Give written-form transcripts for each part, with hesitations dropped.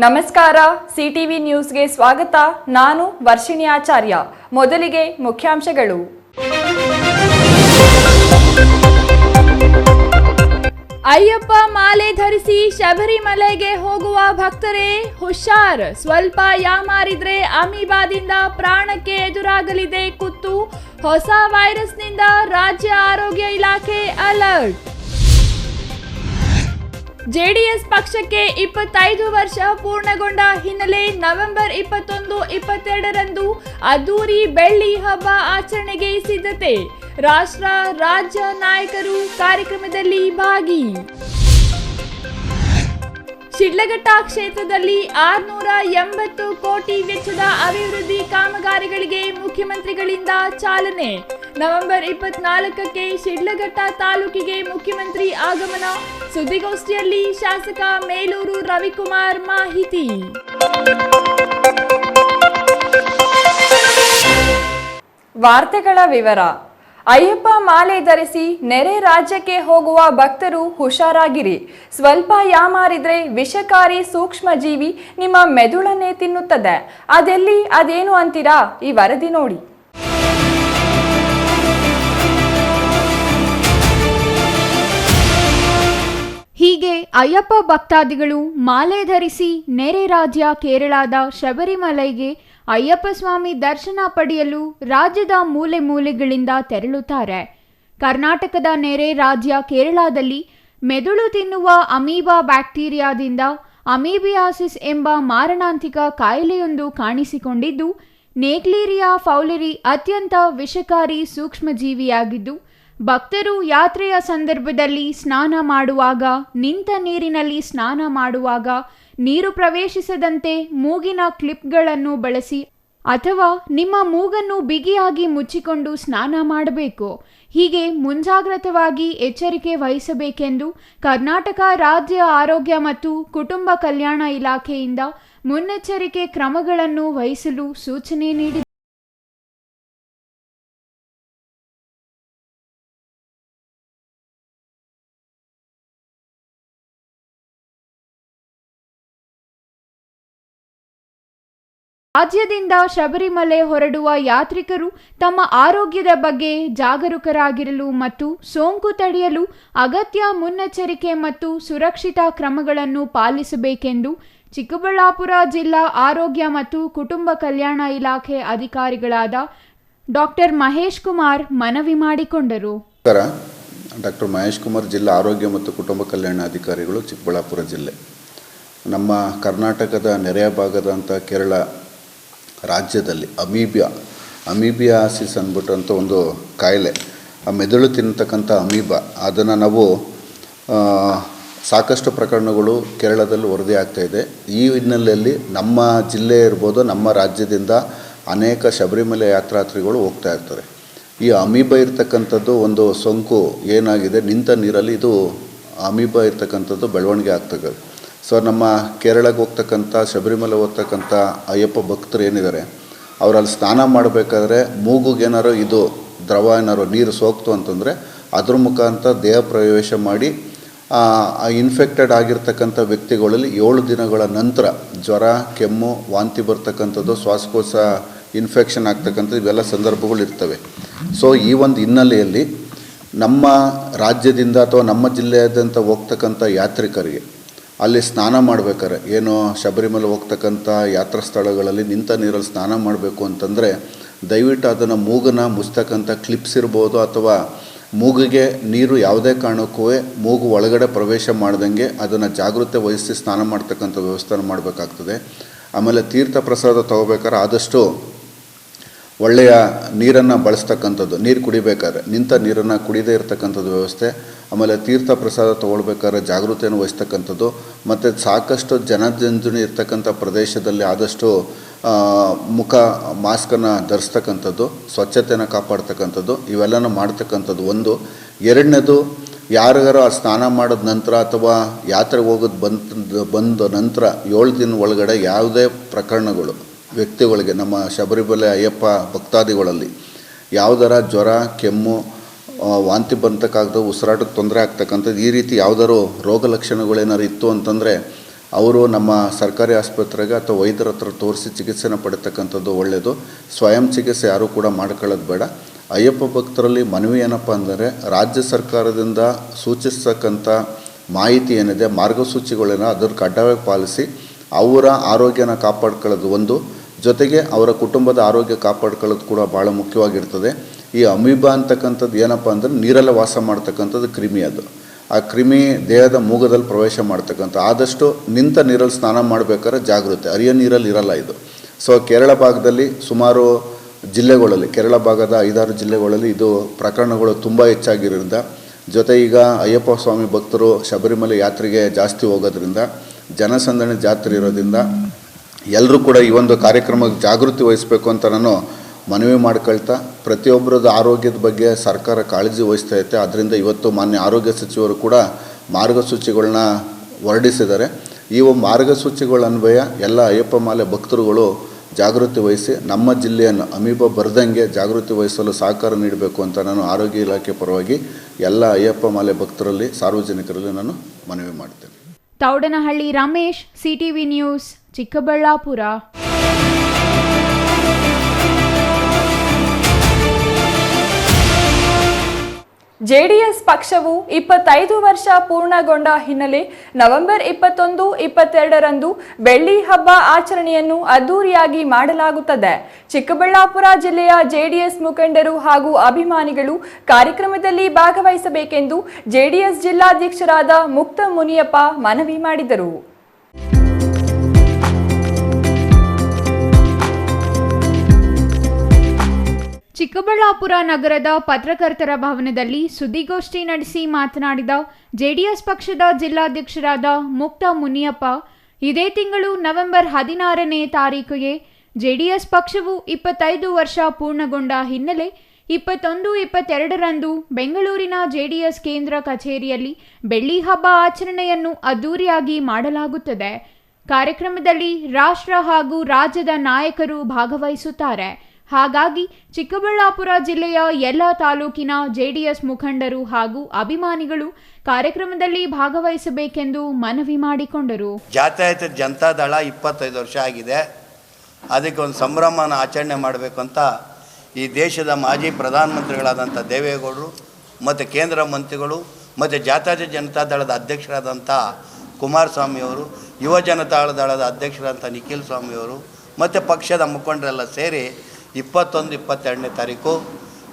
ನಮಸ್ಕಾರ, ಸಿಟಿವಿ ನ್ಯೂಸ್ಗೆ ಸ್ವಾಗತ. ನಾನು ವರ್ಷಿಣಿ ಆಚಾರ್ಯ. ಮೊದಲಿಗೆ ಮುಖ್ಯಾಂಶಗಳು. ಅಯ್ಯಪ್ಪ ಮಾಲೆ ಧರಿಸಿ ಶಬರಿಮಲೆಗೆ ಹೋಗುವ ಭಕ್ತರೇ ಹುಷಾರ್, ಸ್ವಲ್ಪ ಯಾಮಾರಿದ್ರೆ ಅಮೀಬಾದಿಂದ ಪ್ರಾಣಕ್ಕೆ ಎದುರಾಗಲಿದೆ ಕುತ್ತು. ಹೊಸ ವೈರಸ್ನಿಂದ ರಾಜ್ಯ ಆರೋಗ್ಯ ಇಲಾಖೆ ಅಲರ್ಟ್. ಜೆಡಿಎಸ್ ಪಕ್ಷಕ್ಕೆ 25 ವರ್ಷ ಪೂರ್ಣಗೊಂಡ ಹಿನ್ನೆಲೆ ನವೆಂಬರ್ 21, 22ರಂದು ಅದ್ದೂರಿ ಬೆಳ್ಳಿ ಹಬ್ಬ ಆಚರಣೆಗೆ ಸಿದ್ಧತೆ. ರಾಷ್ಟ್ರ ರಾಜ್ಯ ನಾಯಕರು ಕಾರ್ಯಕ್ರಮದಲ್ಲಿ ಭಾಗಿ. ಶಿಡ್ಲಘಟ್ಟ ಕ್ಷೇತ್ರದಲ್ಲಿ 680 ಕೋಟಿ ವೆಚ್ಚದ ಅಭಿವೃದ್ಧಿ ಕಾಮಗಾರಿಗಳಿಗೆ ಮುಖ್ಯಮಂತ್ರಿಗಳಿಂದ ಚಾಲನೆ. ನವೆಂಬರ್ 24ಕ್ಕೆ ಶಿಡ್ಲಘಟ್ಟ ತಾಲೂಕಿಗೆ ಮುಖ್ಯಮಂತ್ರಿ ಆಗಮನ. ಸುದ್ದಿಗೋಷ್ಠಿಯಲ್ಲಿ ಶಾಸಕ ಮೇಲೂರು ರವಿಕುಮಾರ್ ಮಾಹಿತಿ. ವಾರ್ತೆಗಳ ವಿವರ. ಅಯ್ಯಪ್ಪ ಮಾಲೆ ಧರಿಸಿ ನೆರೆ ರಾಜ್ಯಕ್ಕೆ ಹೋಗುವ ಭಕ್ತರು ಹುಷಾರಾಗಿರಿ. ಸ್ವಲ್ಪ ಯಾಮಾರಿದ್ರೆ ವಿಷಕಾರಿ ಸೂಕ್ಷ್ಮ ಜೀವಿ ನಿಮ್ಮ ಮೆದುಳನ್ನೇ ತಿನ್ನುತ್ತದೆ. ಅದೇನು ಅಂತೀರಾ? ಈ ವರದಿ ನೋಡಿ. ಹೀಗೆ ಅಯ್ಯಪ್ಪ ಭಕ್ತಾದಿಗಳು ಮಾಲೆ ಧರಿಸಿ ನೆರೆ ರಾಜ್ಯ ಕೇರಳದ ಶಬರಿಮಲೆಗೆ ಅಯ್ಯಪ್ಪ ಸ್ವಾಮಿ ದರ್ಶನ ಪಡೆಯಲು ರಾಜ್ಯದ ಮೂಲೆ ಮೂಲೆಗಳಿಂದ ತೆರಳುತ್ತಾರೆ. ಕರ್ನಾಟಕದ ನೆರೆ ರಾಜ್ಯ ಕೇರಳದಲ್ಲಿ ಮೆದುಳು ತಿನ್ನುವ ಅಮೀಬಾ ಬ್ಯಾಕ್ಟೀರಿಯಾದಿಂದ ಅಮೀಬಿಯಾಸಿಸ್ ಎಂಬ ಮಾರಣಾಂತಿಕ ಕಾಯಿಲೆಯೊಂದು ಕಾಣಿಸಿಕೊಂಡಿದ್ದು, ನೆಗ್ಲೇರಿಯಾ ಫೌಲರಿ ಅತ್ಯಂತ ವಿಷಕಾರಿ ಸೂಕ್ಷ್ಮಜೀವಿಯಾಗಿದ್ದು, ಭಕ್ತರು ಯಾತ್ರೆಯ ಸಂದರ್ಭದಲ್ಲಿ ಸ್ನಾನ ಮಾಡುವಾಗ, ನಿಂತ ನೀರಿನಲ್ಲಿ ಸ್ನಾನ ಮಾಡುವಾಗ, ನೀರು ಪ್ರವೇಶಿಸದಂತೆ ಮೂಗಿನ ಕ್ಲಿಪ್ಗಳನ್ನು ಬಳಸಿ ಅಥವಾ ನಿಮ್ಮ ಮೂಗನ್ನು ಬಿಗಿಯಾಗಿ ಮುಚ್ಚಿಕೊಂಡು ಸ್ನಾನ ಮಾಡಬೇಕು. ಹೀಗೆ ಮುಂಜಾಗ್ರತವಾಗಿ ಎಚ್ಚರಿಕೆ ವಹಿಸಬೇಕೆಂದು ಕರ್ನಾಟಕ ರಾಜ್ಯ ಆರೋಗ್ಯ ಮತ್ತು ಕುಟುಂಬ ಕಲ್ಯಾಣ ಇಲಾಖೆಯಿಂದ ಮುನ್ನೆಚ್ಚರಿಕೆ ಕ್ರಮಗಳನ್ನು ವಹಿಸಲು ಸೂಚನೆ ನೀಡಿದೆ. ರಾಜ್ಯದಿಂದ ಶಬರಿಮಲೆ ಹೊರಡುವ ಯಾತ್ರಿಕರು ತಮ್ಮ ಆರೋಗ್ಯದ ಬಗ್ಗೆ ಜಾಗರೂಕರಾಗಿರಲು ಮತ್ತು ಸೋಂಕು ತಡೆಯಲು ಅಗತ್ಯ ಮುನ್ನೆಚ್ಚರಿಕೆ ಮತ್ತು ಸುರಕ್ಷಿತ ಕ್ರಮಗಳನ್ನು ಪಾಲಿಸಬೇಕೆಂದು ಚಿಕ್ಕಬಳ್ಳಾಪುರ ಜಿಲ್ಲಾ ಆರೋಗ್ಯ ಮತ್ತು ಕುಟುಂಬ ಕಲ್ಯಾಣ ಇಲಾಖೆ ಅಧಿಕಾರಿಗಳಾದ ಡಾಕ್ಟರ್ ಮಹೇಶ್ ಕುಮಾರ್ ಮನವಿ ಮಾಡಿಕೊಂಡರು. ಡಾಕ್ಟರ್ ಮಹೇಶ್ ಕುಮಾರ್, ಜಿಲ್ಲಾ ಆರೋಗ್ಯ ಮತ್ತು ಕುಟುಂಬ ಕಲ್ಯಾಣ ಅಧಿಕಾರಿಗಳು, ಚಿಕ್ಕಬಳ್ಳಾಪುರ ಜಿಲ್ಲೆ. ನಮ್ಮ ಕರ್ನಾಟಕದ ನೆರೆಯ ಭಾಗದಂಥ ಕೇರಳ ರಾಜ್ಯದಲ್ಲಿ ಅಮೀಬಿಯಾಸಿಸ್ ಅಂದ್ಬಿಟ್ಟಂಥ ಒಂದು ಕಾಯಿಲೆ, ಆ ಮೆದುಳು ತಿನ್ನತಕ್ಕಂಥ ಅಮೀಬಾ, ಅದನ್ನು ನಾವು ಸಾಕಷ್ಟು ಪ್ರಕರಣಗಳು ಕೇರಳದಲ್ಲಿ ವರದಿ ಆಗ್ತಾಯಿದೆ. ಈ ಹಿನ್ನೆಲೆಯಲ್ಲಿ ನಮ್ಮ ಜಿಲ್ಲೆ ಇರ್ಬೋದು, ನಮ್ಮ ರಾಜ್ಯದಿಂದ ಅನೇಕ ಶಬರಿಮಲೆ ಯಾತ್ರಾರ್ಥಿಗಳು ಹೋಗ್ತಾ ಇರ್ತಾರೆ. ಈ ಅಮೀಬಾ ಇರ್ತಕ್ಕಂಥದ್ದು ಒಂದು ಸೋಂಕು ಏನಾಗಿದೆ, ನಿಂತ ನೀರಲ್ಲಿ ಇದು ಅಮೀಬಾ ಇರ್ತಕ್ಕಂಥದ್ದು ಬೆಳವಣಿಗೆ ಆಗ್ತದೆ. ಸೊ ನಮ್ಮ ಕೇರಳಕ್ಕೆ ಹೋಗ್ತಕ್ಕಂಥ, ಶಬರಿಮಲೆ ಹೋಗ್ತಕ್ಕಂಥ ಅಯ್ಯಪ್ಪ ಭಕ್ತರು ಏನಿದ್ದಾರೆ, ಅವರಲ್ಲಿ ಸ್ನಾನ ಮಾಡಬೇಕಾದ್ರೆ ಮೂಗುಗೇನಾರು ಇದು ದ್ರವ ಏನಾರು ನೀರು ಸೋಕ್ತು ಅಂತಂದರೆ ಅದ್ರ ಮುಖಾಂತರ ದೇಹ ಪ್ರವೇಶ ಮಾಡಿ ಇನ್ಫೆಕ್ಟೆಡ್ ಆಗಿರ್ತಕ್ಕಂಥ ವ್ಯಕ್ತಿಗಳಲ್ಲಿ 7 ದಿನಗಳ ನಂತರ ಜ್ವರ, ಕೆಮ್ಮು, ವಾಂತಿ ಬರ್ತಕ್ಕಂಥದ್ದು, ಶ್ವಾಸಕೋಶ ಇನ್ಫೆಕ್ಷನ್ ಆಗ್ತಕ್ಕಂಥದ್ದು ಇವೆಲ್ಲ ಸಂದರ್ಭಗಳು ಇರ್ತವೆ. ಸೊ ಈ ಒಂದು ಹಿನ್ನೆಲೆಯಲ್ಲಿ ನಮ್ಮ ರಾಜ್ಯದಿಂದ ಅಥವಾ ನಮ್ಮ ಜಿಲ್ಲೆಯಾದ್ಯಂತ ಹೋಗ್ತಕ್ಕಂಥ ಯಾತ್ರಿಕರಿಗೆ ಅಲ್ಲಿ ಸ್ನಾನ ಮಾಡಬೇಕಾದ್ರೆ, ಏನು ಶಬರಿಮಲೆ ಹೋಗ್ತಕ್ಕಂಥ ಯಾತ್ರಾ ಸ್ಥಳಗಳಲ್ಲಿ ನಿಂತ ನೀರಲ್ಲಿ ಸ್ನಾನ ಮಾಡಬೇಕು ಅಂತಂದರೆ ದಯವಿಟ್ಟು ಅದನ್ನು ಮೂಗನ್ನು ಮುಚ್ಚತಕ್ಕಂಥ ಕ್ಲಿಪ್ಸ್ ಇರ್ಬೋದು, ಅಥವಾ ಮೂಗಿಗೆ ನೀರು ಯಾವುದೇ ಕಾರಣಕ್ಕೂ ಮೂಗು ಒಳಗಡೆ ಪ್ರವೇಶ ಮಾಡ್ದಂಗೆ ಅದನ್ನು ಜಾಗೃತೆ ವಹಿಸಿ ಸ್ನಾನ ಮಾಡ್ತಕ್ಕಂಥ ವ್ಯವಸ್ಥೆ ಮಾಡಬೇಕಾಗ್ತದೆ. ಆಮೇಲೆ ತೀರ್ಥ ಪ್ರಸಾದ ತೊಗೋಬೇಕಾದ್ರೆ ಆದಷ್ಟು ಒಳ್ಳೆಯ ನೀರನ್ನು ಬಳಸ್ತಕ್ಕಂಥದ್ದು, ನೀರು ಕುಡಿಬೇಕಾದ್ರೆ ನಿಂತ ನೀರನ್ನು ಕುಡಿದೇ ಇರತಕ್ಕಂಥದ್ದು ವ್ಯವಸ್ಥೆ. ಆಮೇಲೆ ತೀರ್ಥ ಪ್ರಸಾದ ತೊಗೊಳ್ಬೇಕಾದ್ರೆ ಜಾಗೃತಿಯನ್ನು ವಹಿಸ್ತಕ್ಕಂಥದ್ದು, ಮತ್ತು ಸಾಕಷ್ಟು ಜನಜಂಜುಣಿ ಇರ್ತಕ್ಕಂಥ ಪ್ರದೇಶದಲ್ಲಿ ಆದಷ್ಟು ಮುಖ ಮಾಸ್ಕನ್ನು ಧರಿಸ್ತಕ್ಕಂಥದ್ದು, ಸ್ವಚ್ಛತೆಯನ್ನು ಕಾಪಾಡ್ತಕ್ಕಂಥದ್ದು, ಇವೆಲ್ಲನೂ ಮಾಡ್ತಕ್ಕಂಥದ್ದು ಒಂದು. ಎರಡನೇದು, ಯಾರಿಗಾರು ಆ ಸ್ನಾನ ಮಾಡಿದ ನಂತರ ಅಥವಾ ಯಾತ್ರೆಗೆ ಹೋಗೋದು ಬಂದ ನಂತರ 7 ದಿನ ಒಳಗಡೆ ಯಾವುದೇ ಪ್ರಕರಣಗಳು ವ್ಯಕ್ತಿಗಳಿಗೆ, ನಮ್ಮ ಶಬರಿಮಲೆ ಅಯ್ಯಪ್ಪ ಭಕ್ತಾದಿಗಳಲ್ಲಿ ಯಾವುದರ ಜ್ವರ, ಕೆಮ್ಮು, ವಾಂತಿ ಬಂತಕ್ಕಾಗ್ತದೆ, ಉಸಿರಾಟಕ್ಕೆ ತೊಂದರೆ ಆಗ್ತಕ್ಕಂಥದ್ದು, ಈ ರೀತಿ ಯಾವುದಾದ್ರು ರೋಗ ಲಕ್ಷಣಗಳೇನಾದ್ರು ಇತ್ತು ಅಂತಂದರೆ ಅವರು ನಮ್ಮ ಸರ್ಕಾರಿ ಆಸ್ಪತ್ರೆಗೆ ಅಥವಾ ವೈದ್ಯರ ಹತ್ರ ತೋರಿಸಿ ಚಿಕಿತ್ಸೆನ ಪಡಿತಕ್ಕಂಥದ್ದು ಒಳ್ಳೆಯದು. ಸ್ವಯಂ ಚಿಕಿತ್ಸೆ ಯಾರೂ ಕೂಡ ಮಾಡ್ಕೊಳ್ಳೋದು ಬೇಡ. ಅಯ್ಯಪ್ಪ ಭಕ್ತರಲ್ಲಿ ಮನವಿ ಏನಪ್ಪ ಅಂದರೆ, ರಾಜ್ಯ ಸರ್ಕಾರದಿಂದ ಸೂಚಿಸ್ತಕ್ಕಂಥ ಮಾಹಿತಿ ಏನಿದೆ, ಮಾರ್ಗಸೂಚಿಗಳನ್ನ ಅದರ ಕಡ್ಡಾಯವಾಗಿ ಪಾಲಿಸಿ ಅವರ ಆರೋಗ್ಯನ ಕಾಪಾಡ್ಕೊಳ್ಳೋದು ಒಂದು, ಜೊತೆಗೆ ಅವರ ಕುಟುಂಬದ ಆರೋಗ್ಯ ಕಾಪಾಡ್ಕೊಳ್ಳೋದು ಕೂಡ ಭಾಳ ಮುಖ್ಯವಾಗಿರ್ತದೆ. ಈ ಅಮೀಬಾ ಅಂತಕ್ಕಂಥದ್ದು ಏನಪ್ಪ ಅಂದರೆ ನೀರಲ್ಲೇ ವಾಸ ಮಾಡ್ತಕ್ಕಂಥದ್ದು ಕ್ರಿಮಿ. ಅದು ಆ ಕ್ರಿಮಿ ದೇಹದ ಮೂಗದಲ್ಲಿ ಪ್ರವೇಶ ಮಾಡ್ತಕ್ಕಂಥ, ಆದಷ್ಟು ನಿಂತ ನೀರಲ್ಲಿ ಸ್ನಾನ ಮಾಡಬೇಕಾದ್ರೆ ಜಾಗೃತೆ, ಹರಿಯೋ ನೀರಲ್ಲಿ ಇರಲ್ಲ ಇದು. ಸೊ ಕೇರಳ ಭಾಗದಲ್ಲಿ ಸುಮಾರು ಜಿಲ್ಲೆಗಳಲ್ಲಿ, ಕೇರಳ ಭಾಗದ 5-6 ಜಿಲ್ಲೆಗಳಲ್ಲಿ ಇದು ಪ್ರಕರಣಗಳು ತುಂಬ ಹೆಚ್ಚಾಗಿರೋದ್ರಿಂದ, ಜೊತೆ ಈಗ ಅಯ್ಯಪ್ಪ ಸ್ವಾಮಿ ಭಕ್ತರು ಶಬರಿಮಲೆ ಯಾತ್ರೆಗೆ ಜಾಸ್ತಿ ಹೋಗೋದ್ರಿಂದ, ಜನಸಂದಣಿ ಜಾತ್ರೆ ಇರೋದ್ರಿಂದ ಎಲ್ಲರೂ ಕೂಡ ಈ ಒಂದು ಕಾರ್ಯಕ್ರಮಕ್ಕೆ ಜಾಗೃತಿ ವಹಿಸಬೇಕು ಅಂತ ನಾನು ಮನವಿ ಮಾಡ್ಕೊಳ್ತಾ, ಪ್ರತಿಯೊಬ್ಬರದ ಆರೋಗ್ಯದ ಬಗ್ಗೆ ಸರ್ಕಾರ ಕಾಳಜಿ ವಹಿಸ್ತಾ ಐತೆ. ಅದರಿಂದ ಇವತ್ತು ಮಾನ್ಯ ಆರೋಗ್ಯ ಸಚಿವರು ಕೂಡ ಮಾರ್ಗಸೂಚಿಗಳನ್ನ ಹೊರಡಿಸಿದ್ದಾರೆ. ಈ ಮಾರ್ಗಸೂಚಿಗಳ ಅನ್ವಯ ಎಲ್ಲ ಅಯ್ಯಪ್ಪ ಮಾಲೆ ಭಕ್ತರುಗಳು ಜಾಗೃತಿ ವಹಿಸಿ ನಮ್ಮ ಜಿಲ್ಲೆಯನ್ನು ಅಮೀಬಾ ಬರದಂಗೆ ಜಾಗೃತಿ ವಹಿಸಲು ಸಹಕಾರ ನೀಡಬೇಕು ಅಂತ ನಾನು ಆರೋಗ್ಯ ಇಲಾಖೆ ಪರವಾಗಿ ಎಲ್ಲ ಅಯ್ಯಪ್ಪ ಮಾಲೆ ಭಕ್ತರಲ್ಲಿ, ಸಾರ್ವಜನಿಕರಲ್ಲಿ ನಾನು ಮನವಿ ಮಾಡ್ತೇನೆ. Thoudanahalli Ramesh, CTV news, Chikkaballapur. JDS ಪಕ್ಷವು 25 ವರ್ಷ ಪೂರ್ಣಗೊಂಡ ಹಿನ್ನೆಲೆ ನವೆಂಬರ್ 21, 22ರಂದು ಬೆಳ್ಳಿ ಹಬ್ಬ ಆಚರಣೆಯನ್ನು ಅದ್ದೂರಿಯಾಗಿ ಮಾಡಲಾಗುತ್ತದೆ. ಚಿಕ್ಕಬಳ್ಳಾಪುರ ಜಿಲ್ಲೆಯ ಜೆಡಿಎಸ್ ಮುಖಂಡರು ಹಾಗೂ ಅಭಿಮಾನಿಗಳು ಕಾರ್ಯಕ್ರಮದಲ್ಲಿ ಭಾಗವಹಿಸಬೇಕೆಂದು ಜೆಡಿಎಸ್ ಜಿಲ್ಲಾಧ್ಯಕ್ಷರಾದ ಮುಕ್ತ ಮುನಿಯಪ್ಪ ಮನವಿ ಮಾಡಿದರು. ಚಿಕ್ಕಬಳ್ಳಾಪುರ ನಗರದ ಪತ್ರಕರ್ತರ ಭವನದಲ್ಲಿ ಸುದ್ದಿಗೋಷ್ಠಿ ನಡೆಸಿ ಮಾತನಾಡಿದ ಜೆಡಿಎಸ್ ಪಕ್ಷದ ಜಿಲ್ಲಾಧ್ಯಕ್ಷರಾದ ಮುಕ್ತ ಮುನಿಯಪ್ಪ, ಇದೇ ತಿಂಗಳು ನವೆಂಬರ್ 16ನೇ ತಾರೀಕಿಗೆ ಜೆಡಿಎಸ್ ಪಕ್ಷವು 25 ವರ್ಷ ಪೂರ್ಣಗೊಂಡ ಹಿನ್ನೆಲೆ 21, 22ರಂದು ಬೆಂಗಳೂರಿನ ಜೆಡಿಎಸ್ ಕೇಂದ್ರ ಕಚೇರಿಯಲ್ಲಿ ಬೆಳ್ಳಿ ಹಬ್ಬ ಆಚರಣೆಯನ್ನು ಅದ್ದೂರಿಯಾಗಿ ಮಾಡಲಾಗುತ್ತದೆ. ಕಾರ್ಯಕ್ರಮದಲ್ಲಿ ರಾಷ್ಟ್ರ ಹಾಗೂ ರಾಜ್ಯದ ನಾಯಕರು ಭಾಗವಹಿಸುತ್ತಾರೆ. ಹಾಗಾಗಿ ಚಿಕ್ಕಬಳ್ಳಾಪುರ ಜಿಲ್ಲೆಯ ಎಲ್ಲ ತಾಲೂಕಿನ ಜೆಡಿಎಸ್ ಮುಖಂಡರು ಹಾಗೂ ಅಭಿಮಾನಿಗಳು ಕಾರ್ಯಕ್ರಮದಲ್ಲಿ ಭಾಗವಹಿಸಬೇಕೆಂದು ಮನವಿ ಮಾಡಿಕೊಂಡರು. ಜಾತ್ಯತೀತ ಜನತಾದಳ 25 ವರ್ಷ ಆಗಿದೆ. ಅದಕ್ಕೆ ಒಂದು ಸಂಭ್ರಮನ ಆಚರಣೆ ಮಾಡಬೇಕು ಅಂತ ಈ ದೇಶದ ಮಾಜಿ ಪ್ರಧಾನಮಂತ್ರಿಗಳಾದಂಥ ದೇವೇಗೌಡರು ಮತ್ತು ಕೇಂದ್ರ ಮಂತ್ರಿಗಳು ಮತ್ತು ಜಾತ್ಯತೀತ ಜನತಾದಳದ ಅಧ್ಯಕ್ಷರಾದಂಥ ಕುಮಾರಸ್ವಾಮಿಯವರು, ಯುವ ಜನತಾದಳದ ಅಧ್ಯಕ್ಷರಾದಂಥ ನಿಖಿಲ್ ಸ್ವಾಮಿಯವರು ಮತ್ತು ಪಕ್ಷದ ಮುಖಂಡರೆಲ್ಲ ಸೇರಿ 21, 22ನೇ ತಾರೀಕು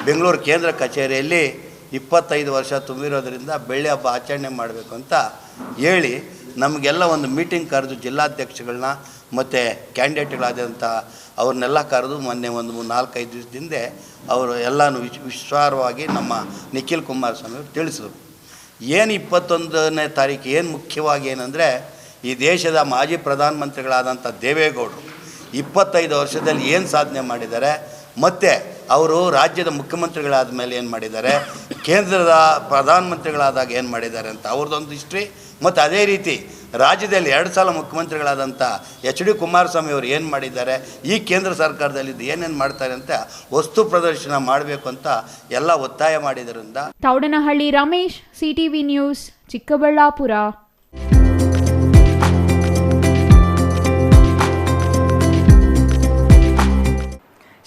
ಬೆಂಗಳೂರು ಕೇಂದ್ರ ಕಚೇರಿಯಲ್ಲಿ 25 ವರ್ಷ ತುಂಬಿರೋದ್ರಿಂದ ಬೆಳ್ಳಿ ಹಬ್ಬ ಆಚರಣೆ ಮಾಡಬೇಕು ಅಂತ ಹೇಳಿ ನಮಗೆಲ್ಲ ಒಂದು ಮೀಟಿಂಗ್ ಕರೆದು ಜಿಲ್ಲಾಧ್ಯಕ್ಷಗಳನ್ನ ಮತ್ತು ಕ್ಯಾಂಡಿಡೇಟ್ಗಳಾದಂಥ ಅವ್ರನ್ನೆಲ್ಲ ಕರೆದು ಮೊನ್ನೆ ಒಂದು 4-5 ದಿವಸದಿಂದ ಅವರು ಎಲ್ಲನೂ ವಿಶ್ವಾರವಾಗಿ ನಮ್ಮ ನಿಖಿಲ್ ಕುಮಾರಸ್ವಾಮಿ ಅವರು ತಿಳಿಸಿದ್ರು. ಏನು 21ನೇ ತಾರೀಕು ಏನು ಮುಖ್ಯವಾಗಿ ಏನಂದರೆ, ಈ ದೇಶದ ಮಾಜಿ ಪ್ರಧಾನಮಂತ್ರಿಗಳಾದಂಥ ದೇವೇಗೌಡರು 25 ವರ್ಷದಲ್ಲಿ ಏನು ಸಾಧನೆ ಮಾಡಿದ್ದಾರೆ, ಮತ್ತು ಅವರು ರಾಜ್ಯದ ಮುಖ್ಯಮಂತ್ರಿಗಳಾದ ಮೇಲೆ ಏನು ಮಾಡಿದ್ದಾರೆ, ಕೇಂದ್ರದ ಪ್ರಧಾನಮಂತ್ರಿಗಳಾದಾಗ ಏನು ಮಾಡಿದ್ದಾರೆ ಅಂತ ಅವ್ರದ್ದೊಂದು ಹಿಸ್ಟ್ರಿ, ಮತ್ತು ಅದೇ ರೀತಿ ರಾಜ್ಯದಲ್ಲಿ 2 ಸಲ ಮುಖ್ಯಮಂತ್ರಿಗಳಾದಂಥ HD ಕುಮಾರಸ್ವಾಮಿ ಅವರು ಏನು ಮಾಡಿದ್ದಾರೆ, ಈ ಕೇಂದ್ರ ಸರ್ಕಾರದಲ್ಲಿ ಏನೇನು ಮಾಡ್ತಾರೆ ಅಂತ ವಸ್ತು ಪ್ರದರ್ಶನ ಮಾಡಬೇಕು ಅಂತ ಎಲ್ಲ ಒತ್ತಾಯ ಮಾಡಿದ್ದರಿಂದ. Thoudanahalli Ramesh, CTV news, Chikkaballapur.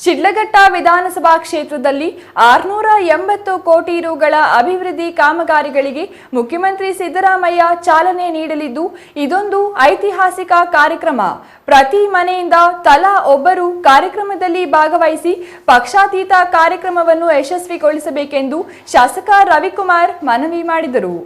ಶಿಡ್ಲಘಟ್ಟ ವಿಧಾನಸಭಾ ಕ್ಷೇತ್ರದಲ್ಲಿ 680 ಕೋಟಿ ರುಗಳ ಅಭಿವೃದ್ಧಿ ಕಾಮಗಾರಿಗಳಿಗೆ ಮುಖ್ಯಮಂತ್ರಿ ಸಿದ್ದರಾಮಯ್ಯ ಚಾಲನೆ ನೀಡಲಿದ್ದು, ಇದೊಂದು ಐತಿಹಾಸಿಕ ಕಾರ್ಯಕ್ರಮ. ಪ್ರತಿ ಮನೆಯಿಂದ ತಲಾ ಒಬ್ಬರು ಕಾರ್ಯಕ್ರಮದಲ್ಲಿ ಭಾಗವಹಿಸಿ ಪಕ್ಷಾತೀತ ಕಾರ್ಯಕ್ರಮವನ್ನು ಯಶಸ್ವಿಗೊಳಿಸಬೇಕೆಂದು ಶಾಸಕ ರವಿಕುಮಾರ್ ಮನವಿ ಮಾಡಿದರು.